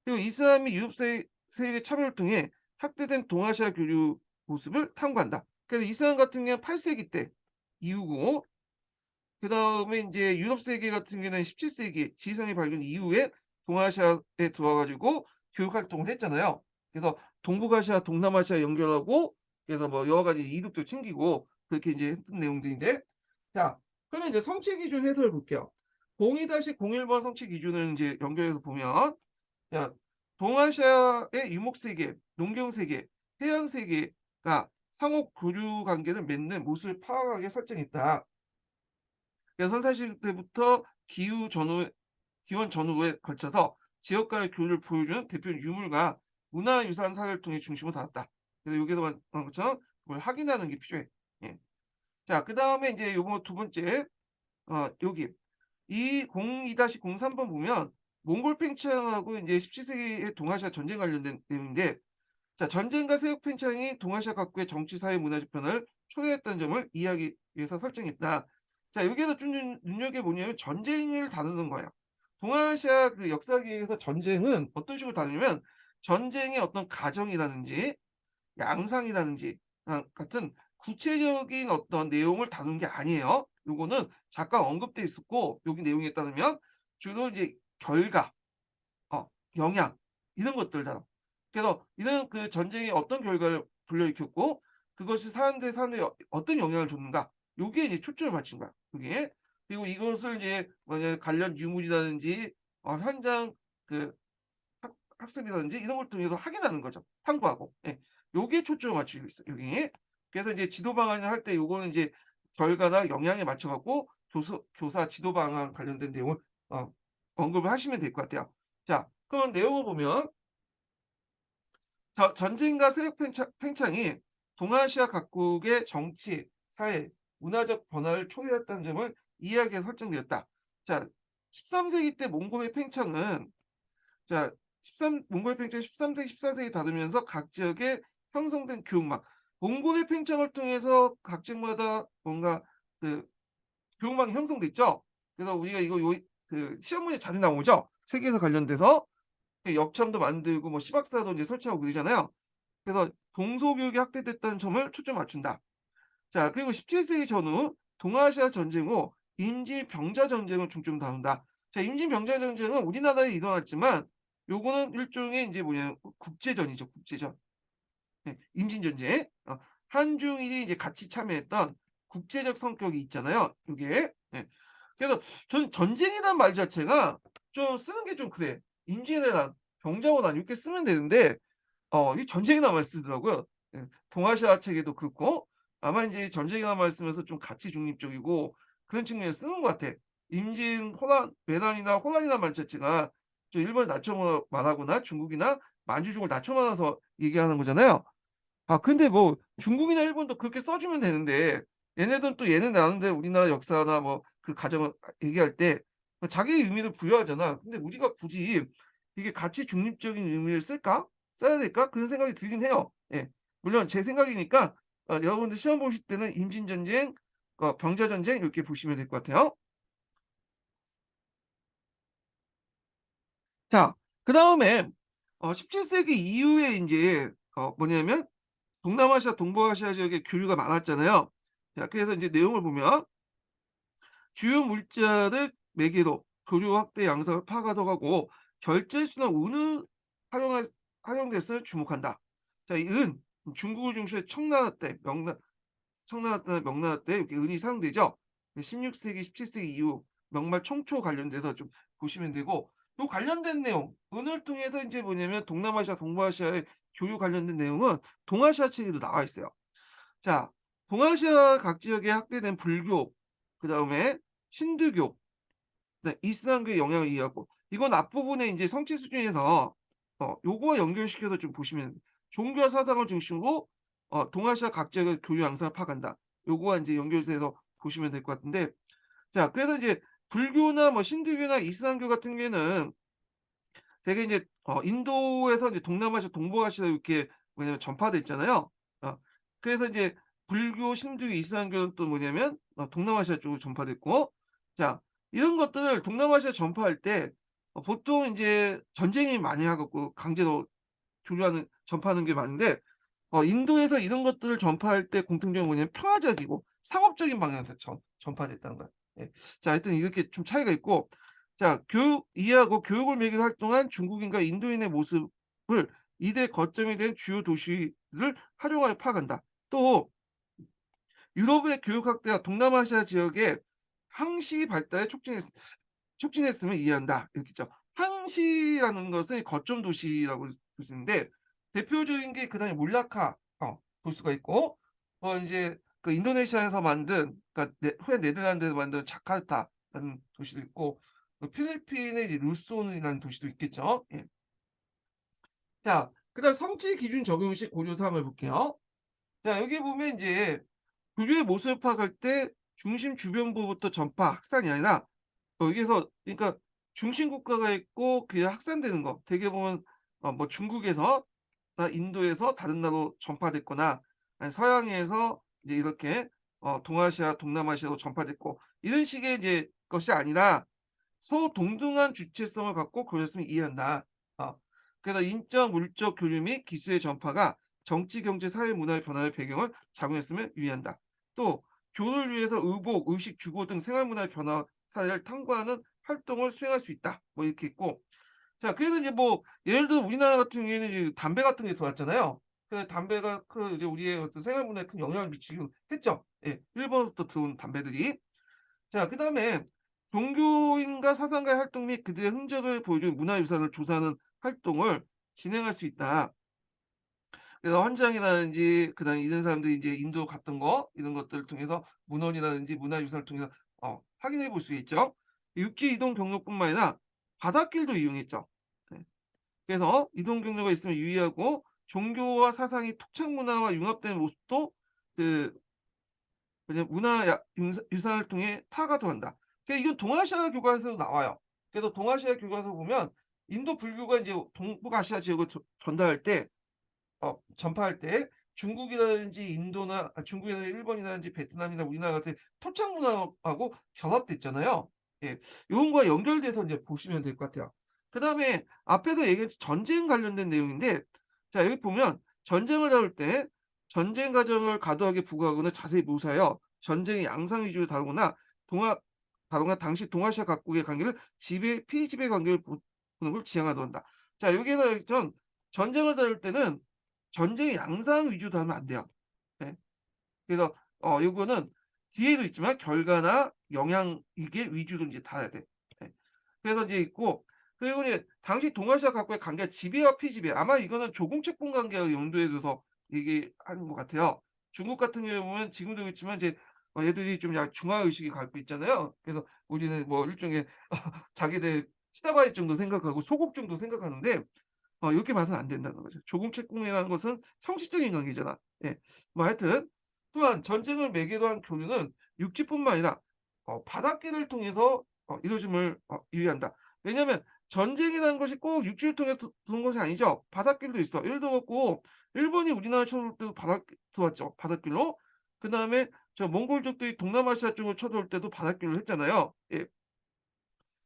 그리고 이슬람이 유럽 세력의 참여를 통해 확대된 동아시아 교류 모습을 탐구한다. 그래서 이슬람 같은 경우는 8세기 때 이후고, 그다음에 인제 유럽 세계 같은 경우에는 17세기 지성의 발견 이후에 동아시아에 들어와 가지고 교육 활동을 했잖아요. 그래서 동북아시아, 동남아시아 연결하고, 그래서 뭐 여러 가지 이득도 챙기고 그렇게 인제 했던 내용들인데, 자, 그러면 이제 성취 기준 해설을 볼게요. 02-01번 성취 기준을 인제 연결해서 보면, 자, 동아시아의 유목 세계, 농경 세계, 해양 세계가 상호 교류 관계를 맺는 모습을 파악하게 설정했다. 그래서 선사시대 때부터 기원 전후에 걸쳐서 지역 간의 교류를 보여주는 대표 유물과 문화유산 사활동의 중심을 다뤘다. 그래서 여기서 말한 것처럼 그걸 확인하는 게 필요해. 예. 자, 그다음에 인제 요거 두 번째, 여기 이 02-03번 보면 몽골 팽창하고 인제 17세기의 동아시아 전쟁 관련된 내용인데, 자, 전쟁과 세력 팽창이 동아시아 각국의 정치, 사회, 문화적 변화를 초래했다는 점을 이해하기 위해서 설정했다. 자, 여기에서 좀 눈여겨 뭐냐면 전쟁을 다루는 거예요. 동아시아 그 역사기에서 전쟁은 어떤 식으로 다루냐면 전쟁의 어떤 가정이라든지 양상이라든지 같은 구체적인 어떤 내용을 다루는 게 아니에요. 요거는 잠깐 언급돼 있었고, 여기 내용에 따르면 주로 이제 결과, 영향, 이런 것들 다. 그래서 이런 그 전쟁이 어떤 결과를 불러일으켰고 그것이 사람들에 어떤 영향을 줬는가, 요게 이제 초점을 맞춘 거야 그게. 그리고 이것을 이제 뭐냐 관련 유물이라든지 현장 그 학습이라든지 이런 걸 통해서 확인하는 거죠, 탐구하고. 예. 요게 초점을 맞추고 있어요 여기. 그래서 이제 지도 방안을 할 때 요거는 이제 결과나 영향에 맞춰 갖고 교사 지도 방안 관련된 내용을 어 언급을 하시면 될 것 같아요. 자, 그럼 내용을 보면, 전쟁과 세력 팽창이 동아시아 각국의 정치, 사회, 문화적 변화를 초래했다는 점을 이해하기에 설정되었다. 자, 13세기 때 몽골의 팽창은, 자, 13 몽골의 팽창이 13세기, 14세기 다루면서 각 지역에 형성된 교육망, 몽골의 팽창을 통해서 각 지역마다 뭔가 그 교육망이 형성됐죠. 그래서 우리가 이거 그 시험 문제 자주 나오죠, 세계에서 관련돼서. 그 역청도 만들고 뭐 시박사도 이제 설치하고 그러잖아요. 그래서 동서교육이 확대됐다는 점을 초점 맞춘다. 자, 그리고 17세기 전후 동아시아 전쟁 후 임진병자 전쟁을 중점 다룬다. 자, 임진병자 전쟁은 우리나라에 일어났지만 요거는 일종의 인제 뭐냐 국제전이죠, 국제전. 예, 임진전쟁. 한중일이 이제 같이 참여했던 국제적 성격이 있잖아요, 요게. 예. 그래서 저는 전쟁이란 말 자체가 좀 쓰는 게 좀 그래. 임진왜란, 병자호란 이렇게 쓰면 되는데 이 전쟁이란 말 쓰더라고요. 예. 동아시아 책에도 그렇고 아마 인제 전쟁이라는 말 쓰면서 좀 가치 중립적이고 그런 측면에서 쓰는 것 같아. 외란이나 호란이라는 말 자체가 좀 일본을 말하거나 중국이나 만주족을 낮춰 말해서 얘기하는 거잖아요. 근데 뭐 중국이나 일본도 그렇게 써 주면 되는데, 얘네들은 또 얘네 나름대로 우리나라 역사나 뭐 그 과정을 얘기할 때 자기의 의미를 부여하잖아. 근데 우리가 굳이 이게 '가치 중립적인 의미를 쓸까? 써야 될까?' 그런 생각이 들긴 해요. 예. 물론 제 생각이니까 여러분들 시험 보실 때는 임진전쟁, 병자전쟁 이렇게 보시면 될 것 같아요. 자, 그다음에 17세기 이후에 인제 뭐냐면 동남아시아, 동부아시아 지역에 교류가 많았잖아요. 자, 그래서 인제 내용을 보면 주요 물자를 매개로 교류 확대 양상을 파악하도록 하고 결제 수나 은을 활용할 활용됐음을 주목한다. 자, 이 은, 중국을 중심으로 청나라 때 청나라 때나 명나라 때 이렇게 은이 사용되죠. 16세기, 17세기 이후 명말 청초 관련돼서 좀 보시면 되고, 요 관련된 내용 은을 통해서 인제 뭐냐면 동남아시아, 동부아시아의 교류 관련된 내용은 동아시아 책에도 나와 있어요. 자, 동아시아 각 지역에 확대된 불교, 그다음에 힌두교, 이슬람교의 영향을 이해하고, 이건 앞부분에 인제 성취 수준에서 요거와 연결시켜서 좀 보시면, 종교와 사상을 중심으로 동아시아 각 지역의 교류 양상을 파악한다. 요거와 인제 연결돼서 보시면 될 것 같은데, 자, 그래서 이제 불교나 뭐 힌두교나 이슬람교 같은 경우에는 되게 이제 인도에서 이제 동남아시아, 동북아시아로 이렇게 뭐냐면 전파돼 있잖아요. 어 그래서 이제 불교, 신도, 이슬람교는 또 뭐냐면 동남아시아 쪽으로 전파됐고, 자 이런 것들을 동남아시아에 전파할 때 보통 인제 전쟁이 많이 해 갖고 강제로 교류하는 전파하는 게 많은데, 인도에서 이런 것들을 전파할 때 공통점이 뭐냐면 평화적이고 상업적인 방향에서 전파됐다는 거예요. 예. 자 하여튼 이렇게 좀 차이가 있고, 자 교육 이해하고 교육을 매개로 활동한 중국인과 인도인의 모습을 이대 거점이 된 주요 도시를 활용하여 파악한다. 또 유럽의 교육 확대와 동남아시아 지역의 항시 발달에 촉진했음을 이해한다. 이렇게 있죠. 항시라는 것은 거점 도시라고 볼 수 있는데, 대표적인 게 그다음에 몰라카 볼 수가 있고, 인제 그 인도네시아에서 만든, 그러니까 후에 네덜란드에서 만든 자카르타라는 도시도 있고, 필리핀의 이제 루소온이라는 도시도 있겠죠. 예. 자 그다음 성취 기준 적용 시 고려 사항을 볼게요. 자 여기 보면 인제 교류의 모습을 파악할 때 중심 주변부부터 전파, 확산이 아니라 여기서 그러니까 중심 국가가 있고 그게 확산되는 거, 되게 보면 뭐 중국에서 인도에서 다른 나라로 전파됐거나 아니 서양에서 이제 이렇게 동아시아, 동남아시아로 전파됐고, 이런 식의 이제 것이 아니라 소동등한 주체성을 갖고 교류했음을 이해한다. 어. 그래서 인적, 물적 교류 및 기술의 전파가 정치, 경제, 사회, 문화의 변화의 배경을 작용했음을 유의한다. 또 교류를 위해서 의복, 의식, 주거 등 생활 문화의 변화 사례를 탐구하는 활동을 수행할 수 있다. 뭐 이렇게 있고, 자 그래서 이제 뭐 예를 들어 우리나라 같은 경우에는 이제 담배 같은 게 들어왔잖아요. 그 담배가 이제 우리의 어떤 생활 문화에 큰 영향을 미치긴 했죠. 예. 일본으로부터 들어온 담배들이. 자 그다음에 종교인과 사상가의 활동 및 그들의 흔적을 보여주는 문화유산을 조사하는 활동을 진행할 수 있다. 그래서 헌장이라든지 그다음에 이런 사람들이 이제 인도 갔던 거 이런 것들을 통해서 문헌이라든지 문화유산을 통해서 확인해 볼 수 있죠. 육지 이동 경로뿐만 아니라 바닷길도 이용했죠. 네. 그래서 이동 경로가 있으면 유의하고, 종교와 사상이 토착 문화와 융합되는 모습도 그 뭐냐 문화 유산을 통해 파악하도 한다. 그러니까 이건 동아시아 교과서에도 나와요. 그래서 동아시아 교과서 보면 인도 불교가 이제 동북아시아 지역을 전달할 때 전파할 때 중국이라든지 인도나 중국이나 일본이라든지 베트남이나 우리나라 같은 토착 문화하고 결합됐잖아요. 예. 요런 거와 연결돼서 인제 보시면 될 것 같아요. 그다음에 앞에서 얘기했 전쟁 관련된 내용인데, 자 여기 보면 전쟁을 다룰 때 전쟁 과정을 과도하게 부구하거나 자세히 묘사하여 전쟁의 양상 위주로 다루거나 당시 동아시아 각국의 관계를 피지배 관계를 보는 걸 지향하도록 한다. 자 여기에서 전쟁을 다룰 때는 전쟁의 양상 위주로 다루면 안 돼요. 예. 그래서 요거는 뒤에도 있지만 결과나 영향 이게 위주로 인제 다뤄야 돼. 예. 그래서 인제 있고, 그리고 이제 당시 동아시아 각국의 관계가 지배와 피지배, 아마 이거는 조공채권 관계와 연도에 둬서 얘기하는 것 같아요. 중국 같은 경우에 보면 지금도 그렇지만 이제 얘들이 좀 약간 중화 의식이 갖고 있잖아요. 그래서 우리는 뭐 일종의 자기들 치다바이 정도 생각하고 소국 정도 생각하는데, 이렇게 봐서는 안 된다는 거죠. 조공채공이라는 것은 형식적인 관계잖아. 예. 뭐 하여튼 또한 전쟁을 매개로 한 교류는 육지뿐만 아니라 바닷길을 통해서 이루어짐을 유의한다. 왜냐하면 전쟁이라는 것이 꼭 육지를 통해 도는 것이 아니죠. 바닷길도 있어. 예를 들어 갖고 일본이 우리나라를 쳐들어올 때도 들어왔죠, 바닷길로. 그다음에 저 몽골족들이 동남아시아 쪽으로 쳐들어올 때도 바닷길로 했잖아요. 예.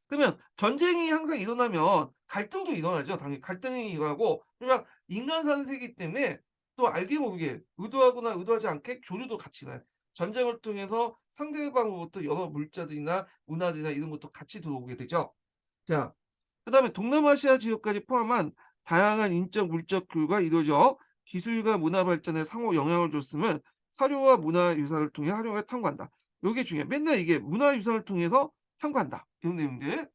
그러면 전쟁이 항상 일어나면 갈등도 일어나죠. 당연히 갈등이 일어나고, 그러니까 인간 사는 세계이기 때문에 또 알게 모르게 의도하거나 의도하지 않게 교류도 같이 나요. 전쟁을 통해서 상대방으로부터 여러 물자들이나 문화들이나 이런 것도 같이 들어오게 되죠. 자 그다음에 동남아시아 지역까지 포함한 다양한 인적 물적 교류가 이루어져 기술과 문화 발전에 상호 영향을 줬음을 사료와 문화유산을 통해 활용해 탐구한다. 요게 중요해. 맨날 이게 문화유산을 통해서 탐구한다, 이런 내용들.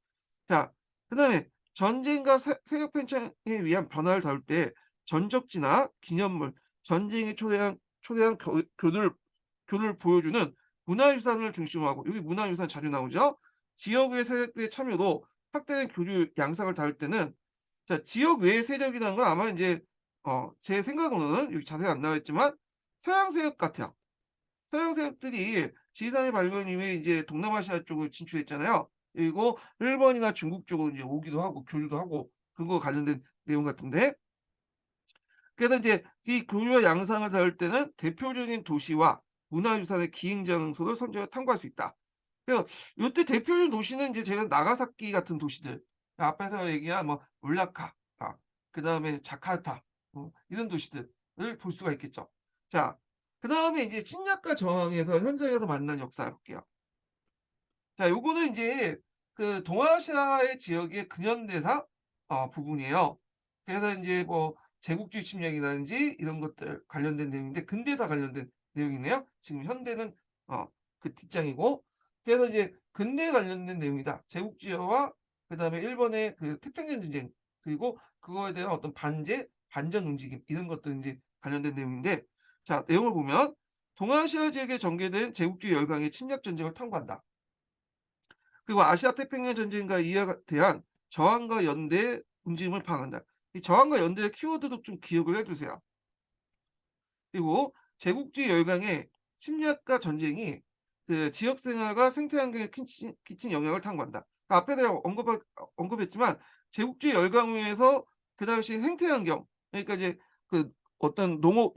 자 그다음에 전쟁과 세력 팽창에 위한 변화를 다룰 때 전적지나 기념물, 전쟁이 초래한 교류를 보여주는 문화유산을 중심으로 하고, 여기 문화유산 자주 나오죠. 지역 외 세력들의 참여로 확대된 교류 양상을 다룰 때는, 자 지역 외의 세력이라는 건 아마 인제 제 생각으로는 여기 자세히 안 나와 있지만 서양 세력 같아요. 서양 세력들이 지리산의 발견 이후에 이제 동남아시아 쪽으로 진출했잖아요. 그리고 일본이나 중국 쪽으로 이제 오기도 하고 교류도 하고 그거 관련된 내용 같은데. 그래서 이제 이 교류와 양상을 다룰 때는 대표적인 도시와 문화유산의 기행 장소를 선정해 탐구할 수 있다. 그래서 요때 대표적인 도시는 이제 제가 나가사키 같은 도시들, 앞에서 얘기한 뭐 올라카, 그다음에 자카르타, 이런 도시들을 볼 수가 있겠죠. 자, 그다음에 이제 침략과 저항에서 현장에서 만난 역사 볼게요. 자, 요거는 인제 그 동아시아의 지역의 근현대사 부분이에요. 그래서 인제 뭐 제국주의 침략이라든지 이런 것들 관련된 내용인데, 근대사 관련된 내용이네요. 지금 현대는 그 뒷장이고. 그래서 이제 근대에 관련된 내용이다. 제국주의와 그다음에 일본의 그 태평양 전쟁, 그리고 그거에 대한 어떤 반제, 반전 움직임, 이런 것들 인제 관련된 내용인데, 자, 내용을 보면 동아시아 지역에 전개된 제국주의 열강의 침략 전쟁을 탐구한다. 그리고 아시아 태평양 전쟁과 이에 대한 저항과 연대의 움직임을 파악한다. 이 저항과 연대의 키워드도 좀 기억을 해 두세요. 그리고 제국주의 열강의 침략과 전쟁이 그 지역 생활과 생태 환경에 끼친 영향을 탐구한다. 앞에서 언급했지만 제국주의 열강에서 그 당시 생태 환경, 그러니까 이제 그 어떤 농업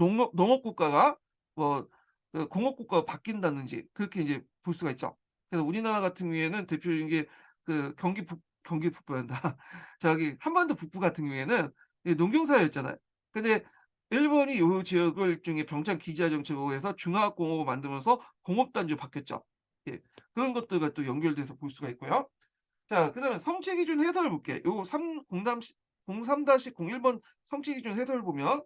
국가가 뭐 그 공업 국가가 바뀐다든지, 그렇게 이제 볼 수가 있죠. 그래서 우리나라 같은 경우에는 대표적인 게 그 경기 북부란다. 저기 한반도 북부 같은 경우에는 이 농경사회였잖아요. 근데 일본이 요 지역을 일종의 병장 기지화 정책으로 해서 중화공업을 만들면서 공업단지로 바뀌었죠. 예. 그런 것들과 또 연결돼서 볼 수가 있고요. 자, 그다음에 성취 기준 해설을 볼게요. 요 03-01번 성취 기준 해설을 보면,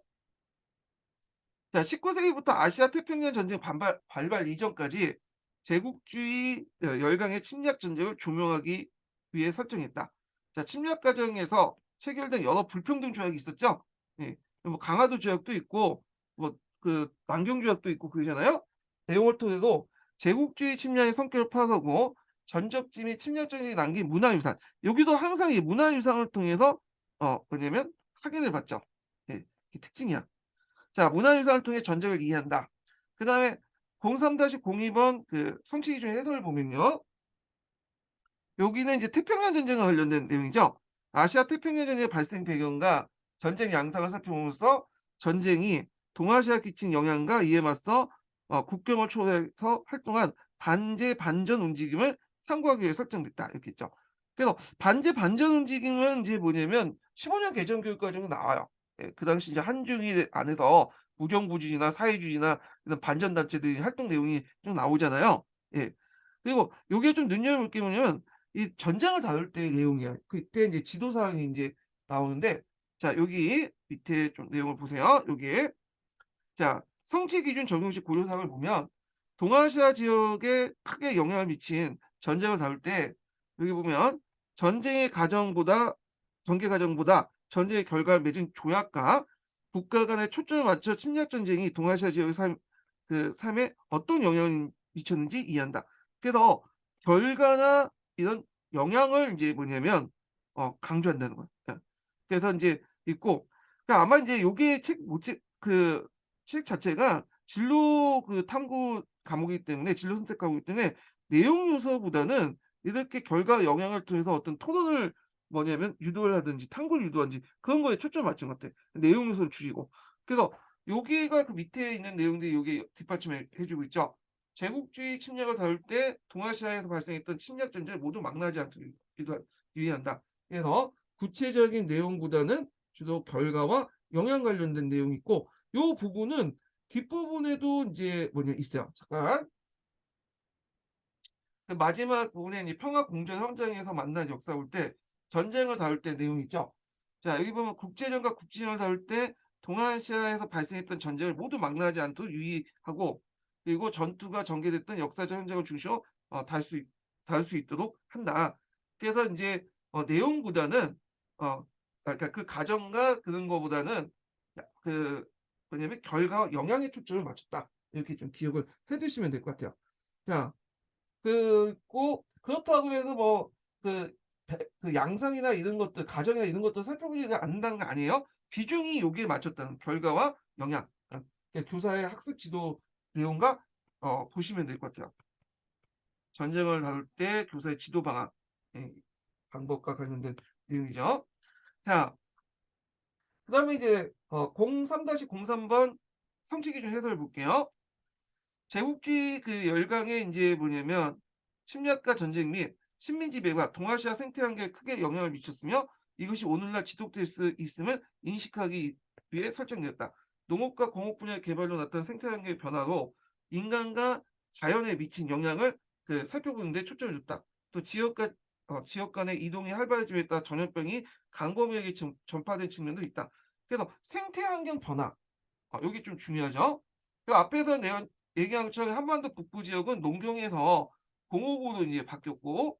자, 19 세기부터 아시아 태평양 전쟁 발발 이전까지 제국주의 열강의 침략 전쟁을 조명하기 위해 설정했다. 자, 침략 과정에서 체결된 여러 불평등 조약이 있었죠. 예. 뭐 강화도 조약도 있고 뭐 그 남경 조약도 있고 그러잖아요. 내용을 통해서 제국주의 침략의 성격을 파악하고 전적지 및 침략 전쟁이 남긴 문화유산, 여기도 항상 이 문화유산을 통해서 뭐냐면 확인을 받죠. 예. 이게 특징이야. 자, 문화유산을 통해 전쟁을 이해한다. 그다음에 03-02번 그 성취 기준 해설을 보면요. 여기는 이제 태평양 전쟁과 관련된 내용이죠. 아시아 태평양 전쟁의 발생 배경과 전쟁 양상을 살펴보면서 전쟁이 동아시아에 끼친 영향과 이에 맞서 국경을 초래해서 활동한 반제 반전 움직임을 탐구하기 위해 설정됐다, 이렇게 했죠. 그래서 반제 반전 움직임은 이제 뭐냐면 15년 개정 교육 과정에 나와요. 예, 그 당시 이제 한중일 안에서 무정부주의나 사회주의나 이런 반전 단체들이 활동 내용이 좀 나오잖아요. 예. 그리고 요게 좀 눈여겨볼 게 뭐냐면 이 전쟁을 다룰 때의 내용이에요. 그때 인제 지도 사항이 인제 나오는데, 자, 여기 밑에 좀 내용을 보세요. 여기에. 자, 성취 기준 적용식 고려 사항을 보면 동아시아 지역에 크게 영향을 미친 전쟁을 다룰 때, 여기 보면 전쟁의 과정보다 전개 과정보다 전쟁의 결과를 맺은 조약과 국가 간의 초점을 맞춰 침략 전쟁이 동아시아 지역의 삶에 어떤 영향을 미쳤는지 이해한다. 그래서 결과나 이런 영향을 인제 뭐냐면 강조한다는 거예요. 예. 그래서 인제 있고, 그러니까 아마 인제 요게 책 자체가 진로 그 탐구 과목이기 때문에, 진로 선택 과목이기 때문에 내용 요소보다는 이렇게 결과 영향을 통해서 어떤 토론을 뭐냐면 유도를 하든지 탐구를 유도하든지 그런 거에 초점을 맞춘 것 같아. 내용 요소를 줄이고. 그래서 여기가 그 밑에 있는 내용들이 요게 뒷받침해 주고 있죠. 제국주의 침략을 다룰 때 동아시아에서 발생했던 침략 전쟁을 모두 망라하지 않도록 유의한다. 그래서 구체적인 내용보다는 주로 결과와 영향 관련된 내용이 있고, 요 부분은 뒷부분에도 인제 뭐냐 있어요. 잠깐. 그 마지막 부분에 이 평화 공전 현장에서 만난 역사 볼 때 전쟁을 다룰 때 내용이 있죠. 자, 여기 보면 국제전과 국지전을 다룰 때 동아시아에서 발생했던 전쟁을 모두 망라하지 않도록 유의하고, 그리고 전투가 전개됐던 역사적 현장을 중시로 다룰 수 있도록 한다. 그래서 인제 내용보다는 그러니까 그 과정과 그런 거보다는 그 뭐냐면 결과와 영향에 초점을 맞췄다. 이렇게 좀 기억을 해 두시면 될 것 같아요. 자, 꼭 그렇다고 해서 뭐 그 그 양상이나 이런 것들, 가정이나 이런 것들 살펴보지 않는다는 거 아니에요. 비중이 여기에 맞췄다는 결과와 영향. 그러니까 교사의 학습 지도 내용과 보시면 될 것 같아요. 전쟁을 다룰 때 교사의 지도 방안, 예, 방법과 관련된 내용이죠. 자, 그다음에 이제 03-03번 성취 기준 해설을 볼게요. 제국주의 그 열강의 인제 뭐냐면 침략과 전쟁 및 식민 지배가 동아시아 생태 환경에 크게 영향을 미쳤으며 이것이 오늘날 지속될 수 있음을 인식하기 위해 설정되었다. 농업과 공업 분야의 개발로 나타난 생태 환경의 변화로 인간과 자연에 미친 영향을 살펴보는 데 초점을 줬다. 또 지역 간의 이동이 활발해짐에 따라 전염병이 광범위하게 전파된 측면도 있다. 그래서 생태 환경 변화 요게 좀 중요하죠. 그 앞에서 내가 얘기한 것처럼 한반도 북부 지역은 농경에서 공업으로 이제 바뀌었고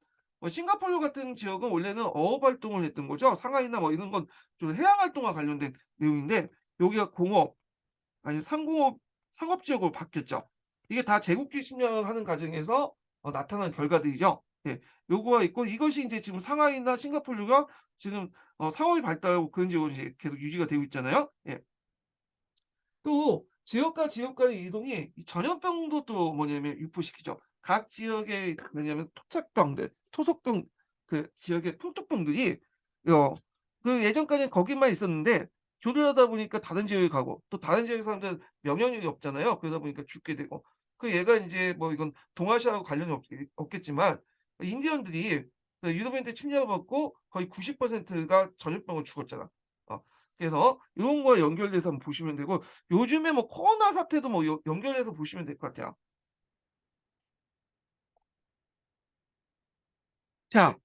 싱가포르 같은 지역은 원래는 어업 활동을 했던 거죠. 상하이나 뭐 이런 건 좀 해양 활동과 관련된 내용인데 여기가 공업 아니 상업 지역으로 바뀌었죠. 이게 다 제국주의 침략하는 과정에서 나타난 결과들이죠. 예. 요거가 있고 이것이 인제 지금 상하이나 싱가포르가 지금 상업이 발달하고 그런 지역으로 이제 계속 유지가 되고 있잖아요. 예. 또 지역과 지역 간의 이동이 이 전염병도 또 뭐냐면 유포시키죠. 각 지역의 뭐냐면 토착병들, 토속병 지역의 풍토병들이 어 예전까지는 거기만 있었는데 교류하다 보니까 다른 지역에 가고 또 다른 지역 사람들은 면역력이 없잖아요. 그러다 보니까 죽게 되고 얘가 인제 뭐 이건 동아시아하고 관련이 없겠지만 인디언들이 유럽인한테 침략을 받고 거의 90%가 전염병으로 죽었잖아. 어 그래서 요런 거와 연결돼서 한번 보시면 되고 요즘에 뭐 코로나 사태도 뭐 연결해서 보시면 될 것 같아요. 자,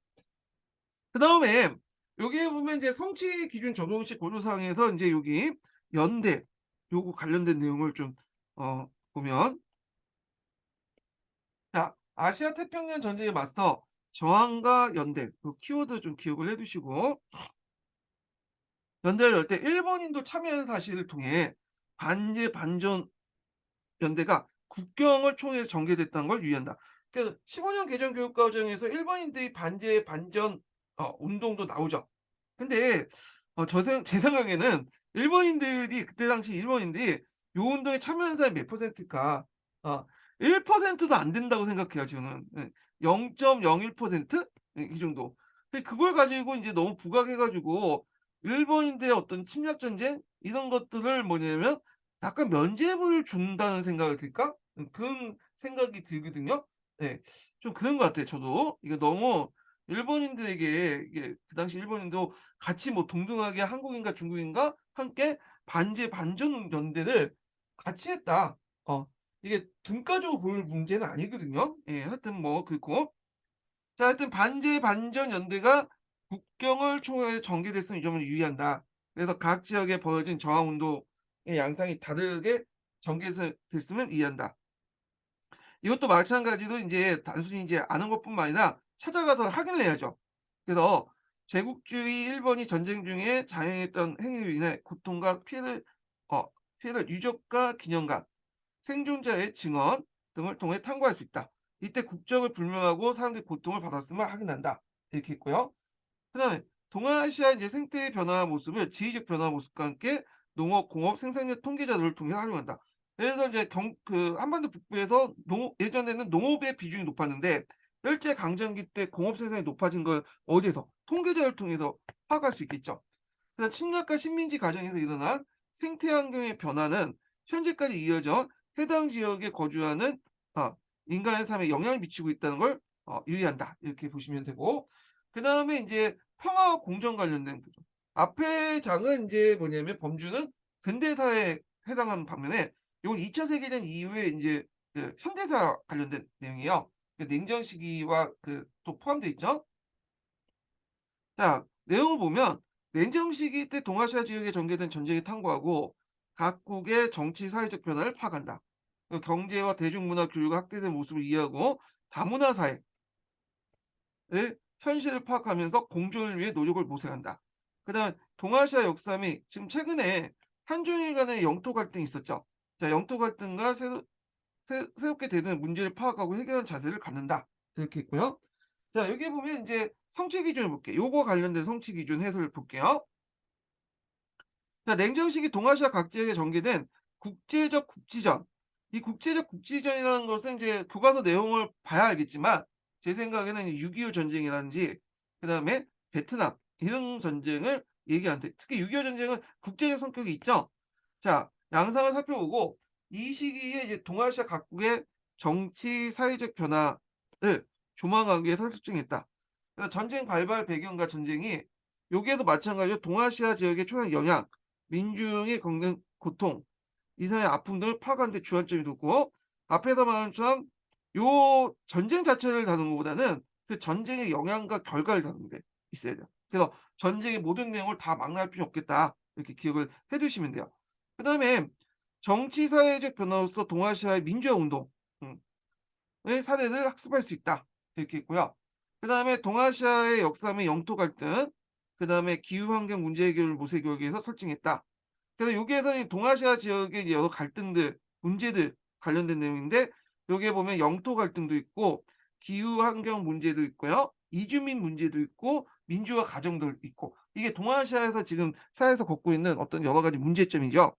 그다음에 여기에 보면 이제 성취 기준 적용시 고려사항에서 인제 여기 연대 요거 관련된 내용을 좀 보면 자, 아시아 태평양 전쟁에 맞서 저항과 연대 그 키워드 좀 기억을 해 두시고 연대를 열 때 일본인도 참여한 사실을 통해 반제 반전 연대가 국경을 통해서 전개됐다는 걸 유의한다. 그래서 15년 개정 교육 과정에서 일본인들이 반제 반전 운동도 나오죠. 근데 제 생각에는 일본인들이 그때 당시 일본인들이 요 운동에 참여한 사람이 몇 퍼센트일까? 어 1%도 안 된다고 생각해요 저는. 예. 0.01%? 예 이 정도. 그걸 가지고 인제 너무 부각해 가지고 일본인들의 어떤 침략 전쟁 이런 것들을 뭐냐면 약간 면죄부를 준다는 생각이 들까? 그런 생각이 들거든요. 네. 좀 그런 것 같아요 저도. 이게 너무 일본인들에게 이게 그 당시 일본인도 같이 뭐 동등하게 한국인과 중국인과 함께 반제 반전 연대를 같이 했다. 이게 등가적으로 볼 문제는 아니거든요. 예 하여튼 뭐 그렇고 자 하여튼 반제 반전 연대가 국경을 초월해 전개됐음을 이 점을 유의한다. 그래서 각 지역에 벌어진 저항 운동의 양상이 다르게 전개서 됐음을 이해한다. 이것도 마찬가지로 인제 단순히 인제 아는 것뿐만 아니라 찾아가서 확인을 해야죠. 그래서 제국주의 일본이 전쟁 중에 자행했던 행위로 인해 고통과 피해를 유족과 기념관, 생존자의 증언 등을 통해 탐구할 수 있다. 이때 국적을 불명하고 사람들이 고통을 받았음을 확인한다. 이렇게 했고요. 그다음에 동아시아 이제 생태의 변화 모습을 지리적 변화 모습과 함께 농업, 공업, 생산력 통계 자료를 통해 활용한다. 예를 들어 이제 한반도 북부에서 예전에는 농업의 비중이 높았는데 일제 강점기 때 공업 생산이 높아진 걸 어디에서 통계 자료를 통해서 파악할 수 있겠죠. 그래서 침략과 식민지 과정에서 일어난 생태 환경의 변화는 현재까지 이어져 해당 지역에 거주하는 인간의 삶에 영향을 미치고 있다는 걸 유의한다. 이렇게 보시면 되고 그다음에 인제 평화와 공정 관련된 구조. 앞의 장은 인제 뭐냐면 범주는 근대사에 해당하는 반면에 요건 2차 세계대전 이후에 인제 현대사 관련된 내용이에요. 냉전 시기와 또 포함되어 있죠. 자 내용을 보면 냉전 시기 때 동아시아 지역에 전개된 전쟁을 탐구하고 각국의 정치 사회적 변화를 파악한다. 경제와 대중문화 교류가 확대된 모습을 이해하고 다문화 사회 의 현실을 파악하면서 공존을 위해 노력을 모색한다. 그다음 동아시아 역사 및 지금 최근에 한중일 간의 영토 갈등이 있었죠. 자 영토 갈등과 새롭게 되는 문제를 파악하고 해결하는 자세를 갖는다. 이렇게 있고요. 자 여기 보면 인제 성취 기준을 볼게요. 요거 관련된 성취 기준 해설을 볼게요. 자 냉전 시기 동아시아 각 지역에 전개된 국제적 국지전. 이 국제적 국지전이라는 것은 인제 교과서 내용을 봐야 알겠지만 제 생각에는 6.25 전쟁이라든지 그다음에 베트남 이런 전쟁을 얘기 안 돼. 특히 6.25 전쟁은 국제적 성격이 있죠. 자, 양상을 살펴보고 이 시기에 이제 동아시아 각국의 정치 사회적 변화를 조망하기 위해서 설정했다. 그래서 전쟁 발발 배경과 전쟁이 여기에도 마찬가지로 동아시아 지역의 초래한 영향, 민중의 겪는 고통, 이사의 아픔 등을 파악하는 데 주안점이 두고 앞에서 말한 것처럼 요 전쟁 자체를 다루는 것보다는 그 전쟁의 영향과 결과를 다루는 데 있어야 돼요. 그래서 전쟁의 모든 내용을 다 망라할 필요 없겠다. 이렇게 기억을 해 두시면 돼요. 그다음에 정치 사회적 변화로서 동아시아의 민주화 운동 의 사례를 학습할 수 있다. 이렇게 있고요. 그다음에 동아시아의 역사 및 영토 갈등, 그다음에 기후 환경 문제 해결을 모색하기 위해서 설정했다. 그래서 여기에서는 이 동아시아 지역의 이제 여러 갈등들, 문제들 관련된 내용인데 여기에 보면 영토 갈등도 있고 기후 환경 문제도 있고요. 이주민 문제도 있고 민주화 과정도 있고 이게 동아시아에서 지금 사회에서 겪고 있는 어떤 여러 가지 문제점이죠.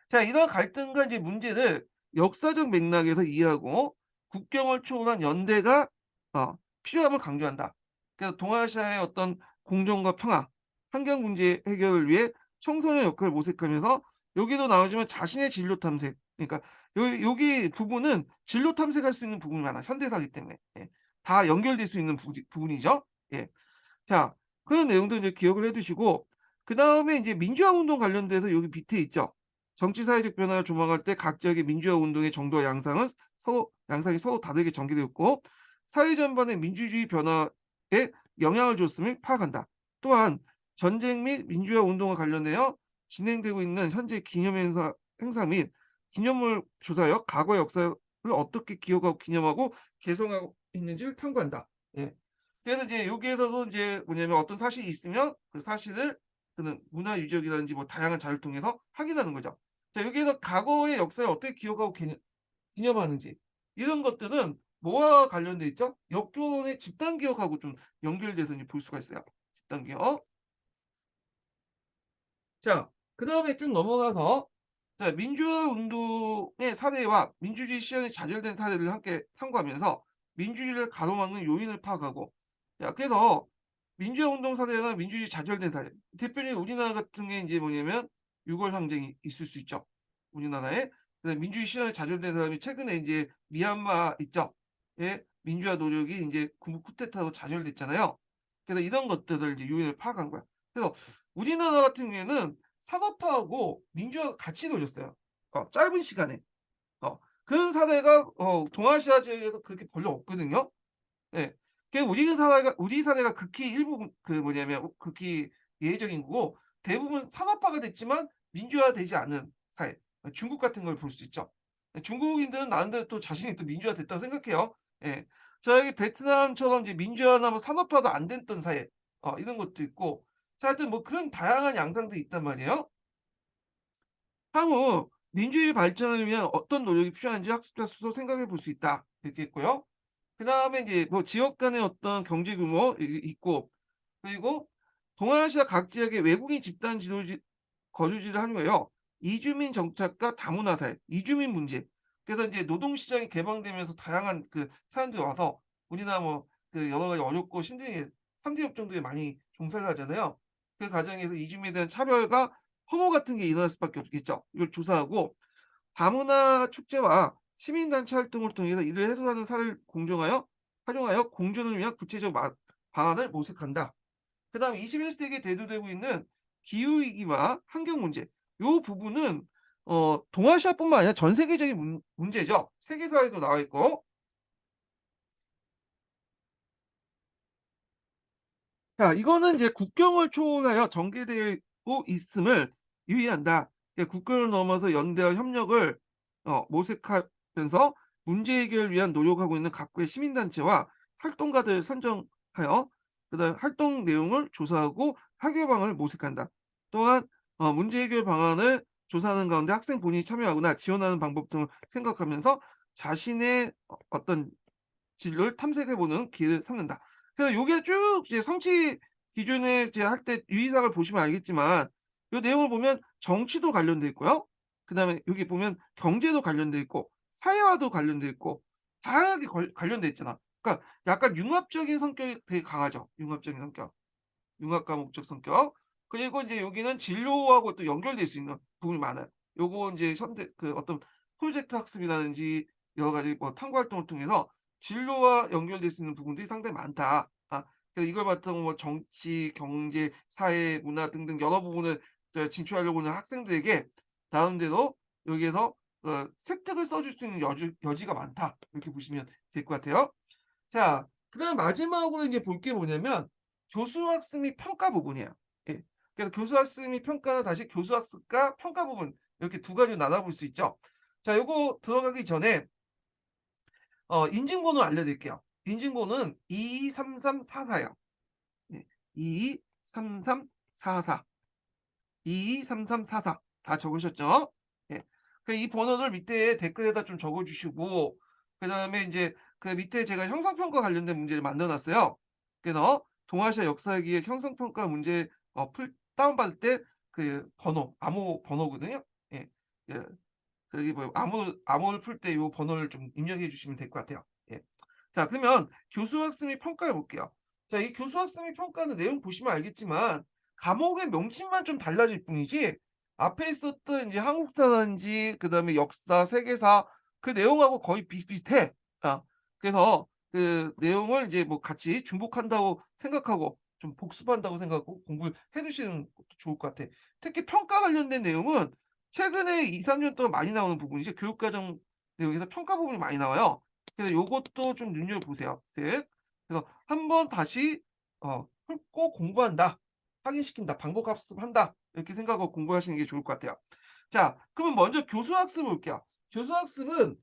자, 이런 갈등과 이제 문제를 역사적 맥락에서 이해하고 국경을 초월한 연대가 필요함을 강조한다. 그래서 동아시아의 어떤 공정과 평화, 환경 문제 해결을 위해 청소년 역할을 모색하면서 여기도 나오지만 자신의 진로 탐색, 그러니까 여기 부분은 진로 탐색할 수 있는 부분이 많아. 현대사이기 때문에. 예. 다 연결될 수 있는 부분이죠. 예. 자, 그런 내용도 이제 기억을 해 두시고 그다음에 이제 민주화 운동 관련돼서 여기 밑에 있죠. 정치 사회적 변화를 조망할 때 각 지역의 민주화 운동의 정도와 양상이 서로 다르게 전개되었고 사회 전반의 민주주의 변화에 영향을 줬음을 파악한다. 또한 전쟁 및 민주화 운동과 관련되어 진행되고 있는 현재 행사 및 기념물 조사여 과거 역사를 어떻게 기억하고 기념하고 개성하고 있는지를 탐구한다. 예. 그래서 이제 여기에서도 이제 뭐냐면 어떤 사실이 있으면 그 사실을 그는 문화 유적이라든지 뭐 다양한 자료를 통해서 확인하는 거죠. 자, 여기에서 과거의 역사를 어떻게 기억하고 기념하는지 이런 것들은 뭐와 관련돼 있죠? 역교론의 집단 기억하고 좀 연결돼서 이제 볼 수가 있어요. 집단 기억. 자, 그다음에 쭉 넘어가서 자, 민주화 운동의 사례와 민주주의 실현이 좌절된 사례를 함께 탐구하면서 민주주의를 가로막는 요인을 파악하고 그래서 민주화 운동 사례나 민주주의 좌절된 사례 대표적인 우리나라 같은 게 이제 뭐냐면 6월 항쟁이 있을 수 있죠. 우리나라에. 그다음에 민주주의 실현이 좌절된 사람이 최근에 이제 미얀마 있죠. 예. 민주화 노력이 이제 군부 쿠데타로 좌절됐잖아요. 그래서 이런 것들을 이제 요인을 파악한 거야. 그래서 우리나라 같은 경우에는 산업화하고 민주화가 같이 이루어졌어요. 짧은 시간에. 그런 사례가 동아시아 지역에서 그렇게 별로 없거든요. 예. 우리 사례가 극히 일부 그 뭐냐면 극히 예외적인 거고 대부분 산업화가 됐지만 민주화되지 않은 사회. 중국 같은 걸 볼 수 있죠. 예, 중국인들은 나름대로 또 자신이 또 민주화됐다고 생각해요. 예. 저기 베트남처럼 이제 민주화나 뭐 산업화도 안 됐던 사회 이런 것도 있고 자 하여튼 뭐 그런 다양한 양상들이 있단 말이에요. 향후 민주주의 발전을 위한 어떤 노력이 필요한지 학습자 스스로 생각해 볼 수 있다. 이렇게 했고요. 그다음에 이제 뭐 지역 간의 어떤 경제 규모 있고 그리고 동아시아 각 지역의 외국인 집단 거주지를 하면요. 이주민 정착과 다문화 사회, 이주민 문제. 그래서 이제 노동 시장이 개방되면서 다양한 그 사람들이 와서 우리나라 뭐 그 여러 가지 어렵고 힘든 3대 업종들이 많이 종사를 하잖아요. 그 과정에서 이주민에 대한 차별과 혐오 같은 게 일어날 수밖에 없겠죠. 이걸 조사하고 다문화 축제와 시민단체 활동을 통해서 이를 해소하는 사례를 활용하여 공존을 위한 구체적 방안을 모색한다. 그다음에 21 세기에 대두되고 있는 기후 위기와 환경 문제. 요 부분은 동아시아뿐만 아니라 전 세계적인 문제죠. 세계사에도 나와 있고. 자, 이거는 이제 국경을 초월하여 전개되고 있음을 유의한다. 국경을 넘어서 연대와 협력을 모색하면서 문제 해결을 위한 노력하고 있는 각국의 시민단체와 활동가들을 선정하여 그다음 활동 내용을 조사하고 해결 방안을 모색한다. 또한 문제 해결 방안을 조사하는 가운데 학생 본인이 참여하거나 지원하는 방법 등을 생각하면서 자신의 어떤 진로를 탐색해 보는 기회를 삼는다. 그래서 요게 쭉 이제 성취 기준에 이제 할 때 유의사항을 보시면 알겠지만 요 내용을 보면 정치도 관련돼 있고요. 그다음에 여기 보면 경제도 관련돼 있고 사회와도 관련돼 있고 다양하게 관련돼 있잖아. 그러니까 약간 융합적인 성격이 되게 강하죠. 융합적인 성격. 융합과 목적 성격. 그리고 이제 여기는 진로하고 또 연결될 수 있는 부분이 많아요. 요거 인제 선택 그 어떤 프로젝트 학습이라든지 여러 가지 뭐 탐구 활동을 통해서 진로와 연결될 수 있는 부분들이 상당히 많다. 그래서 이걸 바탕으로 뭐 정치, 경제, 사회, 문화 등등 여러 부분을 진출하려고 하는 학생들에게 나름대로 여기에서 획득을 써 줄 수 있는 여지가 많다. 이렇게 보시면 될 것 같아요. 자, 그다음 마지막으로 이제 볼 게 뭐냐면 교수 학습 및 평가 부분이에요. 예. 그래서 교수 학습 및 평가는 다시 교수 학습과 평가 부분 이렇게 두 가지로 나눠 볼 수 있죠. 자, 요거 들어가기 전에 인증번호 알려드릴게요. 인증번호는 223344예요. 예. 223344. 223344 다 적으셨죠? 예. 이 번호를 밑에 댓글에다 좀 적어 주시고 그다음에 인제 그 밑에 제가 형성평가 관련된 문제를 만들어 놨어요. 그래서 동아시아 역사기의 형성평가 문제 풀 다운받을 때 그 번호 암호 번호거든요. 예. 예. 그게 뭐 암호를 풀 때 요 번호를 좀 입력해 주시면 될 것 같아요. 예. 자, 그러면 교수 학습 및 평가해 볼게요. 자, 이 교수 학습 및 평가는 내용 보시면 알겠지만 과목의 명칭만 좀 달라질 뿐이지 앞에 있었던 이제 한국사라든지 그다음에 역사, 세계사 그 내용하고 거의 비슷비슷해. 그래서 그 내용을 이제 뭐 같이 중복한다고 생각하고 좀 복습한다고 생각하고 공부를 해 두시는 것도 좋을 것 같아. 특히 평가 관련된 내용은 최근에 2-3년 동안 많이 나오는 부분이죠. 교육과정 내용에서 평가 부분이 많이 나와요. 그래서 요것도 좀 눈여겨보세요. 셋. 그래서 한번 다시 훑고 공부한다. 확인시킨다. 반복 학습한다. 이렇게 생각하고 공부하시는 게 좋을 것 같아요. 자, 그러면 먼저 교수 학습을 볼게요. 교수 학습은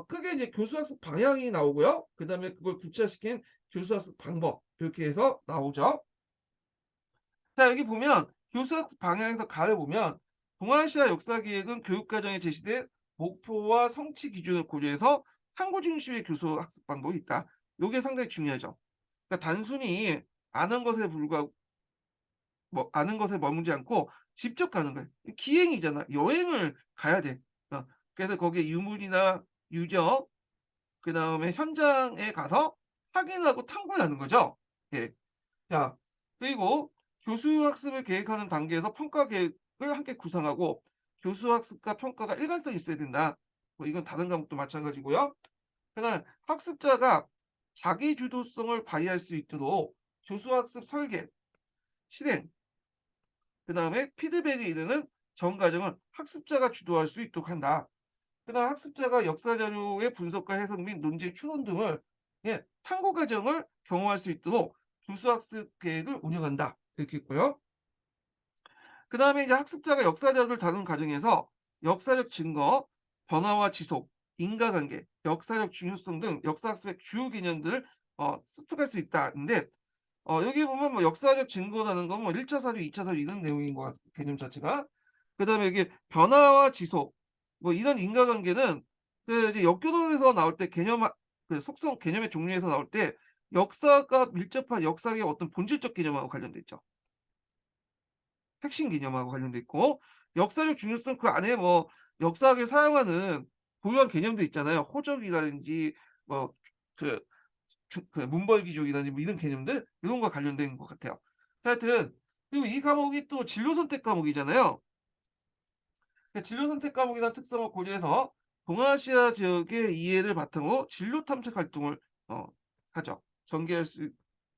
크게 이제 교수 학습 방향이 나오고요. 그다음에 그걸 구체화시킨 교수 학습 방법 이렇게 해서 나오죠. 자, 여기 보면 교수 학습 방향에서 가를 보면 동아시아 역사 기획은 교육과정에 제시된 목표와 성취 기준을 고려해서 탐구 중심의 교수 학습 방법이 있다. 요게 상당히 중요하죠. 그러니까 단순히 아는 것에 불구하고 뭐 아는 것에 머물지 않고 직접 가는 거예요. 기행이잖아. 여행을 가야 돼. 그래서 거기에 유물이나 유적 그다음에 현장에 가서 확인하고 탐구를 하는 거죠. 예. 자, 그리고 교수 학습을 계획하는 단계에서 평가 계획을 함께 구상하고 교수 학습과 평가가 일관성이 있어야 된다. 뭐 이건 다른 과목도 마찬가지고요. 그다음 학습자가 자기 주도성을 발휘할 수 있도록 교수 학습 설계, 실행, 그다음에 피드백에 이르는 전 과정을 학습자가 주도할 수 있도록 한다. 그다음 학습자가 역사 자료의 분석과 해석 및 논지 추론 등을 탐구 과정을 경험할 수 있도록 교수 학습 계획을 운영한다. 이렇게 있고요. 그다음에 이제 학습자가 역사 자료를 다루는 과정에서 역사적 증거, 변화와 지속, 인과관계, 역사적 중요성 등 역사 학습의 주요 개념들을 습득할 수 있다는데 여기 보면 뭐 역사적 증거라는 건 뭐 1차 사료, 2차 사료 이런 내용인 것 같아요, 개념 자체가. 그다음에 이게 변화와 지속 뭐 이런 인과관계는 그 이제 역교도에서 나올 때 그 속성 개념의 종류에서 나올 때 역사가 밀접한 역사의 어떤 본질적 개념하고 관련돼 있죠. 핵심 개념하고 관련돼 있고 역사적 중요성 그 안에 뭐 역사학에 사용하는 고유한 개념도 있잖아요. 호적이라든지 뭐 그 문벌기족이라든지 뭐 이런 개념들 이런 거와 관련된 것 같아요. 하여튼 그리고 이 과목이 또 진로 선택 과목이잖아요. 진로 선택 과목이라는 특성을 고려해서 동아시아 지역의 이해를 바탕으로 진로 탐색 활동을 어 하죠. 전개할 수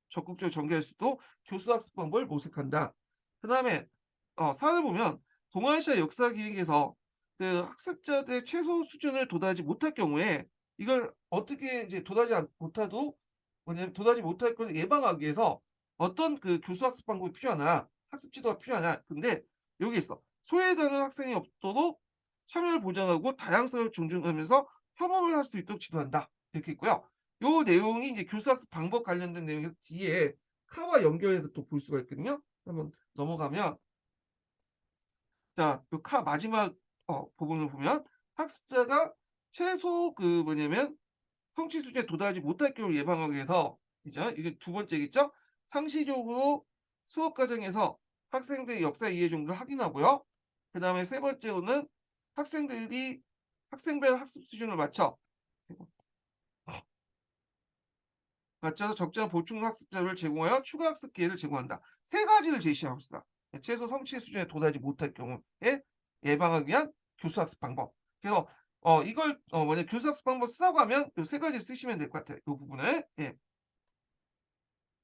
적극적으로 전개할 수 있도록 교수 학습 방법을 모색한다. 그다음에 사를 보면 동아시아 역사 기획에서 그 학습자들의 최소 수준을 도달하지 못할 경우에 이걸 어떻게 이제 못해도 뭐냐면 도달하지 못할 것을 예방하기 위해서 어떤 그 교수 학습 방법이 필요하나, 학습 지도가 필요하냐. 근데 여기 있어. 소외되는 학생이 없도록 참여를 보장하고 다양성을 존중하면서 협업을 할 수 있도록 지도한다. 이렇게 있고요. 요 내용이 이제 교수 학습 방법 관련된 내용에서 뒤에 카와 연결해서 또 볼 수가 있거든요. 한번 넘어가면 자, 요 카 마지막 부분을 보면 학습자가 최소 그 뭐냐면 성취 수준에 도달하지 못할 경우를 예방하기 위해서 그죠? 이게 두 번째겠죠? 상시적으로 수업 과정에서 학생들의 역사 이해 정도를 확인하고요. 그다음에 세 번째로는 학생들이 학생별 학습 수준을 맞춰 맞춰서 적절한 보충 학습 자료를 제공하여 추가 학습 기회를 제공한다. 세 가지를 제시하고 있습니다. 최소 성취 수준에 도달하지 못할 경우에 예방하기 위한 교수 학습 방법. 그래서 이걸 뭐냐 교수 학습 방법 쓰라고 하면 요 세 가지 쓰시면 될 것 같아요. 요 부분을. 예.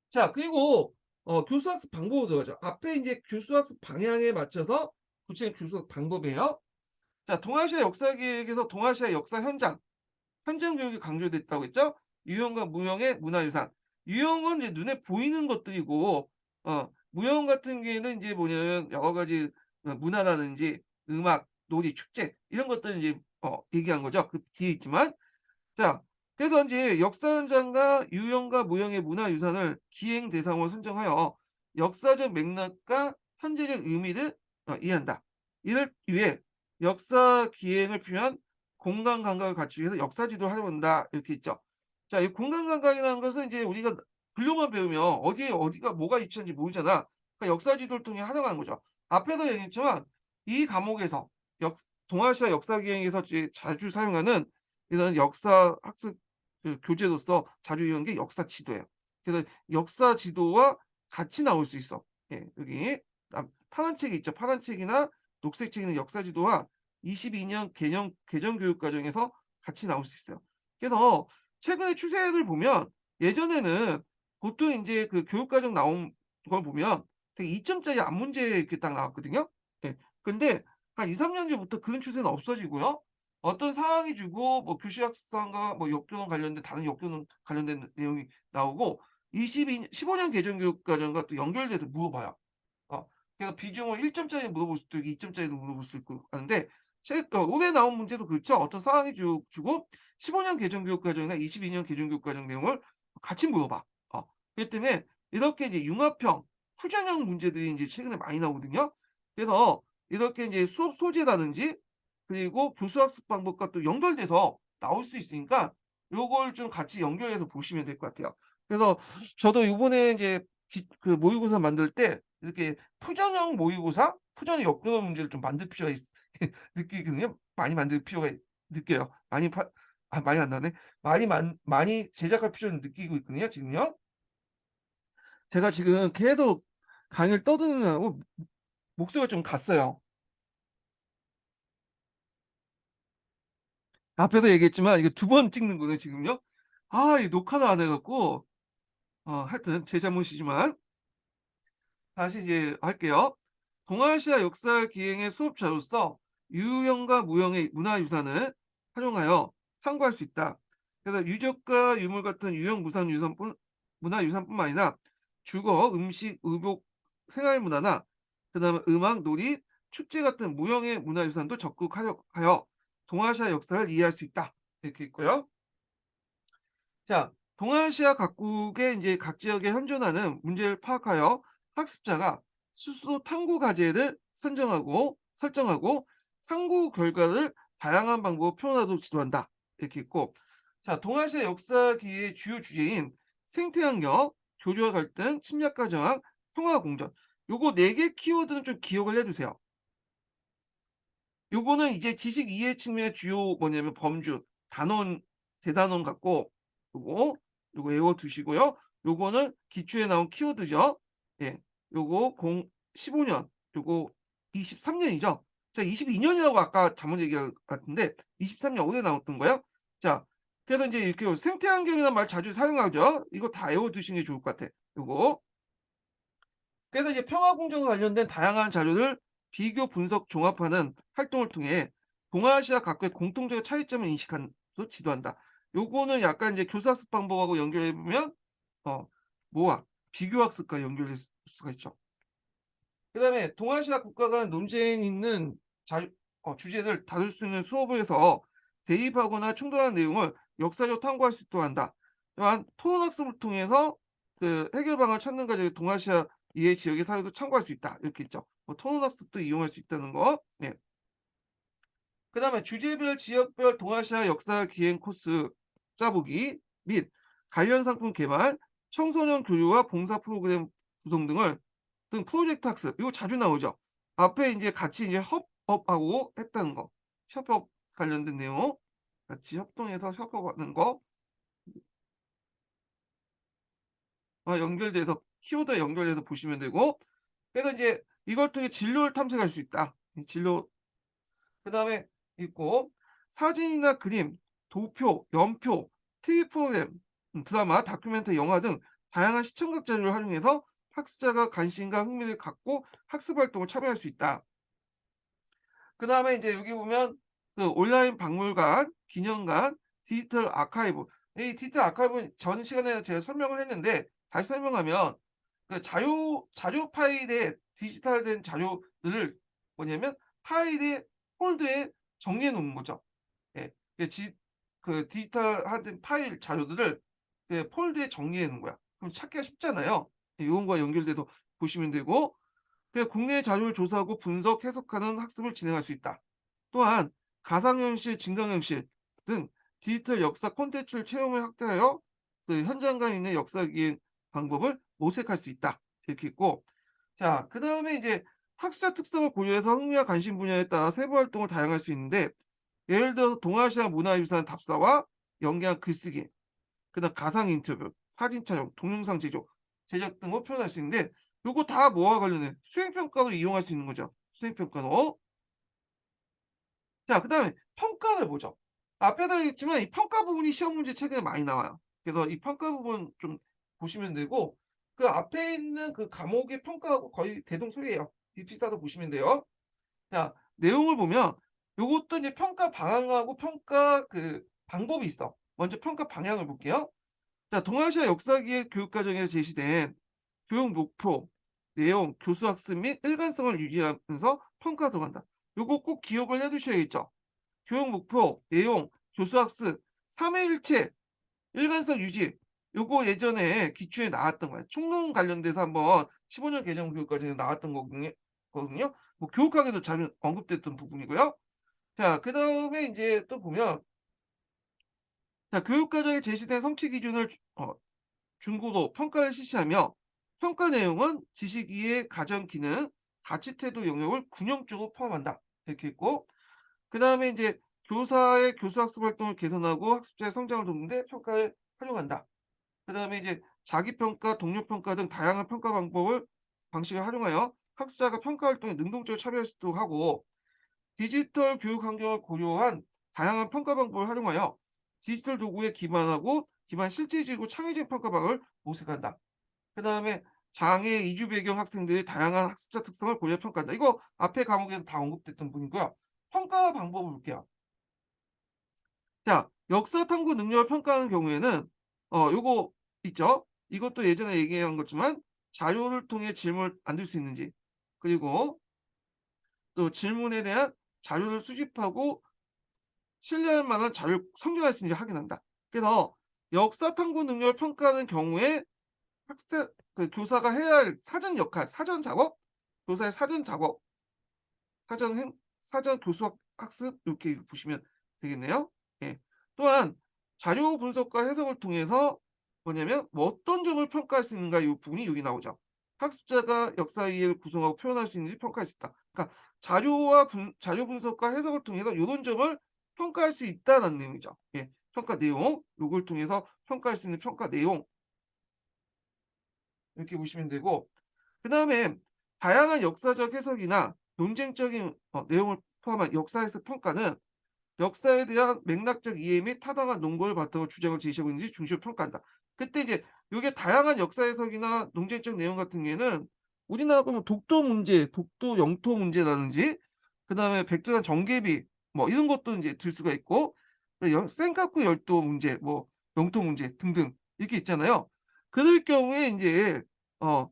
자 그리고 교수 학습 방법으로 들어가죠. 앞에 인제 교수 학습 방향에 맞춰서 구체적인 교수 학습 방법이에요. 자 동아시아 역사 기획에서 동아시아 역사 현장 교육이 강조됐다고 했죠. 유형과 무형의 문화유산. 유형은 이제 눈에 보이는 것들이고 무형 같은 경우에는 인제 뭐냐면 여러 가지 문화라든지 음악, 놀이, 축제 이런 것들을 이제 얘기한 거죠. 그 뒤에 있지만. 자 그래서 인제 역사 현장과 유형과 무형의 문화유산을 기행 대상으로 선정하여 역사적 맥락과 현재적 의미를 이해한다. 이를 위해 역사 기행을 필요한 공간 감각을 갖추기 위해서 역사 지도를 활용한다. 이렇게 있죠. 자 이 공간 감각이라는 것은 이제 우리가 글로만 배우면 어디에 어디가 뭐가 위치한지 모르잖아. 그러니까 역사 지도를 통해 활용하는 거죠. 앞에도 얘기했지만 이 과목에서 역 동아시아 역사 기행에서 자주 사용하는 이런 역사 학습 그 교재로서 자주 이용하는 게 역사 지도예요. 그래서 역사 지도와 같이 나올 수 있어. 예 여기 파란 책이 있죠. 파란 책이나 녹색 책에는 역사 지도와 22년 개정 교육 과정에서 같이 나올 수 있어요. 그래서 최근의 추세를 보면 예전에는 보통 인제 그 교육 과정 나온 걸 보면 되게 2 점짜리 앞문제 이렇게 딱 나왔거든요. 예. 근데 한 2-3년 전부터 그런 추세는 없어지고요. 어떤 상황이 주고 뭐 교실 학습상과 뭐 역교능 관련된 다른 역교능 관련된 내용이 나오고 15년 개정 교육 과정과 또 연결돼서 물어봐요. 어 그래서 비중을 1 점짜리 물어볼 수도 있고 2 점짜리도 물어볼 수 있고 하는데 올해 나온 문제도 그렇죠. 어떤 상황이 주고 15년 개정 교육 과정이나 22년 개정 교육 과정 내용을 같이 물어봐. 그렇기 때문에 이렇게 이제 융합형, fusion형 문제들이 인제 최근에 많이 나오거든요. 그래서 이렇게 인제 수업 소재라든지 그리고 교수 학습 방법과 또 연결돼서 나올 수 있으니까 요걸 좀 같이 연결해서 보시면 될 것 같아요. 그래서 저도 요번에 인제 그 모의고사 만들 때 이렇게 푸전형 모의고사, 푸전형 역분호 문제를 좀 만들 필요가 있 느끼거든요. 많이 만들 필요가 느껴요. 많이 안 나오네. 많이 제작할 필요는 느끼고 있거든요 지금요. 제가 지금 계속 강의를 떠드느라고 목소리가 좀 갔어요. 앞에서 얘기했지만 이거 두 번 찍는 거예요 지금요. 이 녹화를 안 해 갖고 하여튼 제 잘못이지만 다시 이제 할게요. 동아시아 역사 기행의 수업자로서 유형과 무형의 문화유산을 활용하여 참고할 수 있다. 그래서 유적과 유물 같은 유형 문화유산뿐만 아니라 주거, 음식, 의복, 생활문화나 그다음에 음악, 놀이, 축제 같은 무형의 문화유산도 적극 활용하여 동아시아 역사를 이해할 수 있다. 이렇게 있고요. 자, 동아시아 각국의 인제 각 지역에 현존하는 문제를 파악하여 학습자가 스스로 탐구 과제를 설정하고 탐구 결과를 다양한 방법으로 표현하도록 지도한다. 이렇게 있고 자, 동아시아 역사 기의 주요 주제인 생태환경, 교류와 갈등, 침략과 저항, 평화 공존 요거 4개 키워드는 좀 기억을 해 두세요. 요거는 이제 지식 이해 측면의 주요 뭐냐면 범주, 단원, 대단원 같고 요거, 요거 외워 두시고요. 요거는 기초에 나온 키워드죠. 예. 요거 15년 요거 23 년이죠. 제가 22 년이라고 아까 잘못 얘기한 것 같은데 23년 올해 나왔던 거예요. 자 그래서 인제 이렇게 생태환경이라는 말 자주 사용하죠. 이거 다 외워 두시는 게 좋을 것 같아. 요거. 그래서 이제 평화 공정과 관련된 다양한 자료를 비교 분석 종합하는 활동을 통해 동아시아 각국의 공통적인 차이점을 인식하는 도 지도한다. 요거는 약간 이제 교사학습 방법하고 연결해 보면 어 뭐와 비교 학습과 연결될 수가 있죠. 그다음에 동아시아 국가 간 논쟁 있는 자 주제를 다룰 수 있는 수업을 해서 대입하거나 충돌하는 내용을 역사적으로 탐구할 수 있도록 한다. 또한 토론 학습을 통해서 그 해결 방안을 찾는 과정에 동아시아 이해 지역의 사례도 참고할 수 있다. 이렇게 있죠. 뭐 토론 학습도 이용할 수 있다는 거. 예. 그다음에 주제별, 지역별 동아시아 역사 기행 코스 짜보기 및 관련 상품 개발, 청소년 교류와 봉사 프로그램 구성 등 프로젝트 학습 이거 자주 나오죠. 앞에 인제 같이 인제 협업하고 했다는 거. 협업 관련된 내용 같이 협동해서 협업하는 거. 연결돼서 키워드에 연결해서 보시면 되고, 그래서 인제 이걸 통해 진로를 탐색할 수 있다. 이 진로 그다음에 있고, 사진이나 그림, 도표, 연표, TV 프로그램, 드라마, 다큐멘터리, 영화 등 다양한 시청각 자료를 활용해서 학습자가 관심과 흥미를 갖고 학습 활동을 참여할 수 있다. 그다음에 인제 여기 보면 그 온라인 박물관, 기념관, 디지털 아카이브. 이 디지털 아카이브는 전 시간에 제가 설명을 했는데, 다시 설명하면 그 자료 파일에 디지털된 자료들을 뭐냐면 파일에 폴더에 정리해 놓는 거죠. 예. 디지털화된 파일 자료들을 폴더에 정리해 놓은 거야. 그럼 찾기가 쉽잖아요. 예, 요것과 연결돼서 보시면 되고, 국내 자료를 조사하고 분석, 해석하는 학습을 진행할 수 있다. 또한 가상현실, 증강현실 등 디지털 역사 콘텐츠를 체험을 확대하여 현장감 있는 역사 기행 방법을 모색할 수 있다. 이렇게 있고, 자, 그다음에 이제 학습자 특성을 고려해서 흥미와 관심 분야에 따라 세부 활동을 다양할 수 있는데, 예를 들어서 동아시아 문화유산 답사와 연계한 글쓰기, 그다음 가상 인터뷰, 사진 촬영, 동영상 제작 등을 표현할 수 있는데, 요거 다 뭐와 관련해? 수행평가로 이용할 수 있는 거죠. 수행평가로. 자, 그다음에 평가를 보죠. 앞에도 했지만 이 평가 부분이 시험 문제 최근에 많이 나와요. 그래서 이 평가 부분 좀 보시면 되고, 그 앞에 있는 그 과목의 평가하고 거의 대동소이해요. 비슷하다고 보시면 돼요. 자, 내용을 보면 요것도 이제 평가 방향하고 평가 방법이 있어. 먼저 평가 방향을 볼게요. 자, 동아시아 역사기획 교육과정에서 제시된 교육 목표, 내용, 교수 학습 및 일관성을 유지하면서 평가 들어간다. 요거 꼭 기억을 해 두셔야겠죠. 교육 목표, 내용, 교수 학습, 3회 일체, 일관성 유지. 요거 예전에 기초에 나왔던 거예요. 총론 관련돼서 한번 15년 개정 교육과정에 나왔던 거거든요. 뭐 교육학에도 자주 언급됐던 부분이고요. 자, 그다음에 인제 또 보면, 자, 교육과정에 제시된 성취 기준을 중고도 평가를 실시하며, 평가 내용은 지식 이해, 가정 기능, 가치 태도 영역을 균형적으로 포함한다. 이렇게 있고, 그다음에 인제 교사의 교수 학습 활동을 개선하고 학습자의 성장을 돕는 데 평가를 활용한다. 그다음에 이제 자기 평가, 동료 평가 등 다양한 평가 방식을 활용하여 학습자가 평가 활동에 능동적으로 참여할 수 있도록 하고, 디지털 교육 환경을 고려한 다양한 평가 방법을 활용하여 디지털 도구에 기반 실제지구 창의적 평가 방을 모색한다. 그다음에 장애 이주 배경 학생들의 다양한 학습자 특성을 고려 평가한다. 이거 앞에 과목에서 다 언급됐던 부분이고요. 평가 방법을 볼게요. 자, 역사 탐구 능력을 평가하는 경우에는 요거 있죠. 이것도 예전에 얘기한 거지만 자료를 통해 질문을 만들 수 있는지, 그리고 또 질문에 대한 자료를 수집하고 신뢰할 만한 자료를 성립할 수 있는지 확인한다. 그래서 역사 탐구 능력을 평가하는 경우에 학생 교사가 해야 할 사전 역할, 사전 작업, 교사의 사전 작업, 사전 교수 학습, 이렇게 보시면 되겠네요. 예. 또한 자료 분석과 해석을 통해서 뭐냐면 어떤 점을 평가할 수 있는가, 이 부분이 여기 나오죠. 학습자가 역사 이해를 구성하고 표현할 수 있는지 평가할 수 있다. 그러니까 자료 분석과 해석을 통해서 요런 점을 평가할 수 있다는 내용이죠. 예. 평가 내용, 요걸 통해서 평가할 수 있는 평가 내용, 이렇게 보시면 되고, 그다음에 다양한 역사적 해석이나 논쟁적인 내용을 포함한 역사 해석 평가는 역사에 대한 맥락적 이해 및 타당한 논거를 바탕으로 주장을 제시하고 있는지 중시로 평가한다. 그때 이제 요게 다양한 역사 해석이나 논쟁적 내용 같은 경우에는 우리나라가 뭐 독도 문제, 독도 영토 문제라든지, 그다음에 백두산 정계비 뭐 이런 것도 인제 들 수가 있고, 센카쿠 열도 문제, 뭐 영토 문제 등등 이렇게 있잖아요. 그럴 경우에 인제 어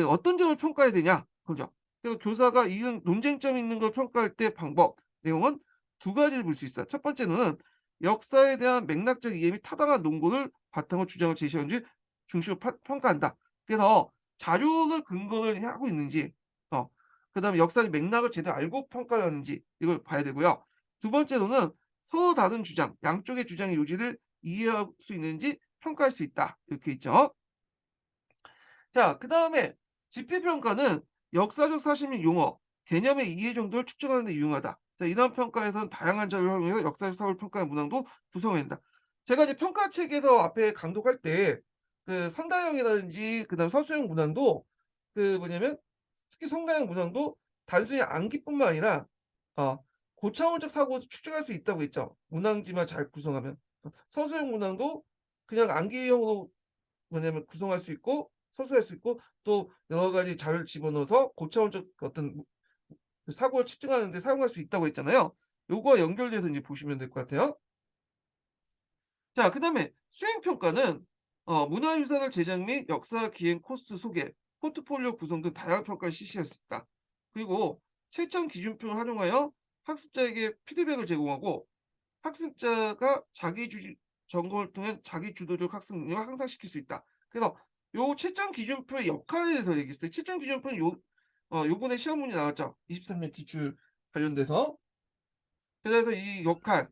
어떤 점을 평가해야 되냐, 그죠. 그래서 교사가 이런 논쟁점 있는 걸 평가할 때 방법, 내용은 두 가지를 볼 수 있어요. 첫 번째는 역사에 대한 맥락적 이해 및 타당한 논거를 바탕으로 주장을 제시하는지 중시로 평가한다. 그래서 자료를 근거를 하고 있는지, 어 그다음에 역사의 맥락을 제대로 알고 평가하는지, 이걸 봐야 되고요. 두 번째로는 서로 다른 주장, 양쪽의 주장의 요지를 이해할 수 있는지 평가할 수 있다. 이렇게 있죠. 자, 그다음에 집필평가는 역사적 사실 및 용어, 개념의 이해 정도를 측정하는 데 유용하다. 자, 이런 평가에서는 다양한 자료를 활용해서 역사적 사고를 평가하는 문항도 구성해낸다. 제가 이제 평가책에서 앞에 강독할 때 그 선다형이라든지 그다음 서술형 문항도 그 뭐냐면 특히 성다형 문항도 단순히 암기뿐만 아니라 어 고차원적 사고도 축적할 수 있다고 했죠, 문항지만 잘 구성하면. 서술형 문항도 그냥 암기형으로 뭐냐면 구성할 수 있고 서술할 수 있고 또 여러 가지 자료를 집어넣어서 고차원적 어떤 그 사고를 측정하는 데 사용할 수 있다고 했잖아요. 요거와 연결돼서 인제 보시면 될 것 같아요. 자, 그다음에 수행 평가는 문화유산을 제작 및 역사 기행 코스 소개, 포트폴리오 구성 등 다양한 평가를 실시할 수 있다. 그리고 채점 기준표를 활용하여 학습자에게 피드백을 제공하고 학습자가 자기 주 점검을 통해 자기 주도적 학습 능력을 향상시킬 수 있다. 그래서 요 채점 기준표의 역할에 대해서 얘기했어요. 채점 기준표는 요번에 시험 문제 나왔죠, 23년 기출 관련돼서. 그래서 이 역할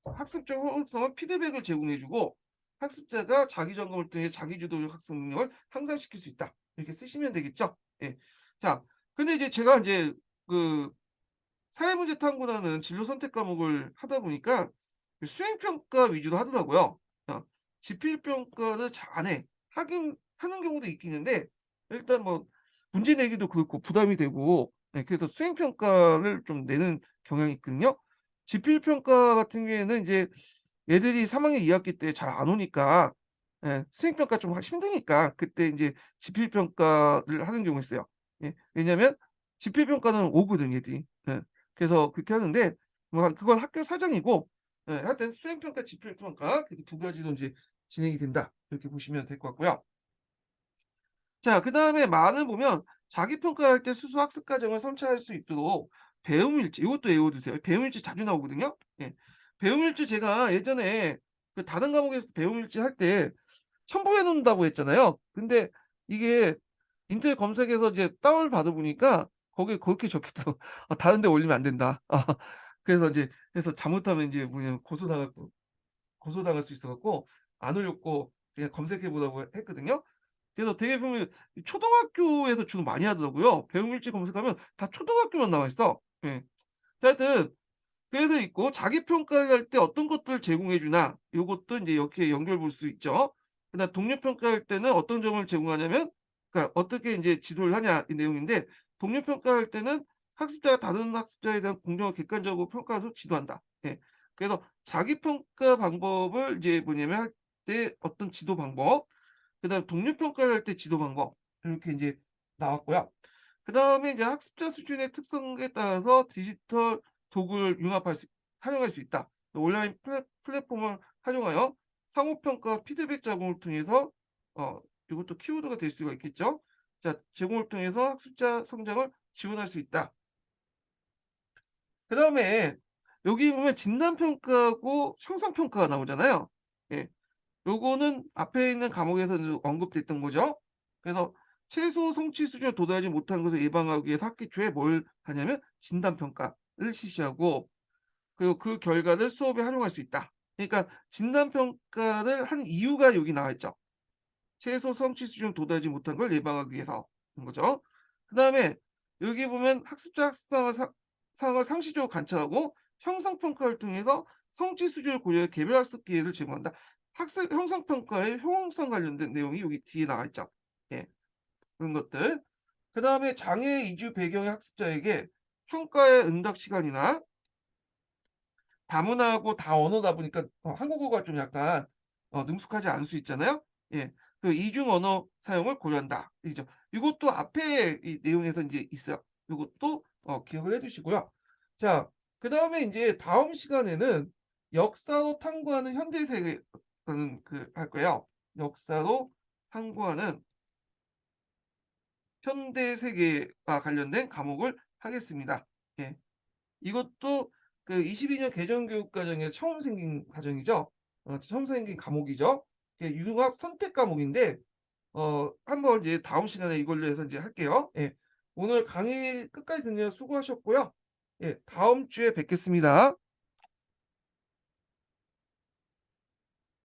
학습적 효율성은 피드백을 제공해 주고 학습자가 자기 점검을 통해 자기 주도적 학습 능력을 향상시킬 수 있다. 이렇게 쓰시면 되겠죠? 예. 자, 근데 이제 제가 인제 그 사회문제 탐구라는 진로 선택 과목을 하다 보니까 그 수행 평가 위주로 하더라고요. 어 지필 평가를 잘 안 해. 하긴 하는 경우도 있긴 한데 일단 뭐 문제 내기도 그렇고 부담이 되고, 예, 그래서 수행 평가를 좀 내는 경향이 있거든요. 지필 평가 같은 경우에는 이제 얘들이 3 학년 2 학기 때 잘 안 오니까, 예, 수행 평가 좀 하기 힘드니까 그때 인제 지필 평가를 하는 경우가 있어요. 예. 왜냐면 지필 평가는 오거든 얘들이. 예. 그래서 그렇게 하는데 뭐 그건 학교 사정이고, 예, 하여튼 수행 평가, 지필 평가 그 두 가지로 인제 진행이 된다. 이렇게 보시면 될 것 같고요. 자, 그다음에 말을 보면 자기 평가할 때 스스로 학습 과정을 성취할 수 있도록 배움일지, 이것도 외워 두세요. 배움일지 자주 나오거든요. 예. 배움일지 제가 예전에 그 다른 과목에서 배움일지 할 때 첨부해 놓는다고 했잖아요. 근데 이게 인터넷 검색해서 이제 다운을 받아 보니까 거기에 그렇게 적혀있더라고. 다른 데 올리면 안 된다." 그래서 인제 잘못하면 인제 뭐냐면 고소당할 수 있어 갖고 안 올렸고 그냥 검색해 보라고 했거든요. 그래서 되게 보면 이 초등학교에서 주로 많이 하더라고요. 배움일지 검색하면 다 초등학교만 나와 있어. 예. 하여튼 그래서 있고 자기 평가를 할 때 어떤 것들을 제공해 주나 요것도 인제 이렇게 연결 볼 수 있죠. 그다음 동료 평가할 때는 어떤 점을 제공하냐면, 그러니까 어떻게 인제 지도를 하냐 이 내용인데, 동료 평가할 때는 학습자가 다른 학습자에 대한 공정하고 객관적으로 평가해서 지도한다. 예. 그래서 자기 평가 방법을 이제 뭐냐면 할 때 어떤 지도 방법, 그다음에 동료 평가를 할 때 지도 방법, 이렇게 인제 나왔고요. 그다음에 이제 학습자 수준의 특성에 따라서 디지털 도구를 활용할 수 있다. 온라인 플랫폼을 활용하여 상호 평가 피드백 제공을 통해서 이것도 키워드가 될 수가 있겠죠. 자, 제공을 통해서 학습자 성장을 지원할 수 있다. 그다음에 여기 보면 진단 평가하고 형성 평가가 나오잖아요. 예. 요거는 앞에 있는 과목에서는 언급됐던 거죠. 그래서 최소 성취 수준에 도달하지 못한 것을 예방하기 위해서 학기 초에 뭘 하냐면 진단 평가를 실시하고, 그리고 그 결과를 수업에 활용할 수 있다. 그러니까 진단 평가를 하는 이유가 여기 나와 있죠. 최소 성취 수준에 도달하지 못한 걸 예방하기 위해서 인 거죠. 그다음에 여기 보면 학습자 학습 상황을 상시적으로 관찰하고 형성 평가를 통해서 성취 수준을 고려해 개별 학습 기회를 제공한다. 학습 형성 평가의 효용성 관련된 내용이 여기 뒤에 나와 있죠. 예. 그런 것들. 그다음에 장애 이주 배경의 학습자에게 평가의 응답 시간이나 다문화고 다언어다 보니까 한국어가 좀 약간 능숙하지 않을 수 있잖아요. 예. 그 이중 언어 사용을 고려한다. 이죠. 이것도 앞에 이 내용에서 인제 있어요. 요것도 기억을 해 두시고요. 자, 그다음에 인제 다음 시간에는 역사로 탐구하는 현대 세계라는 할 거예요. 역사로 탐구하는 현대 세계와 관련된 과목을 하겠습니다. 예. 이것도 그 22년 개정 교육 과정에 처음 생긴 과정이죠. 처음 생긴 과목이죠. 융합 선택 과목인데 한번 이제 다음 시간에 이걸로 해서 인제 할게요. 예. 오늘 강의 끝까지 듣느라 수고하셨고요. 예. 다음 주에 뵙겠습니다.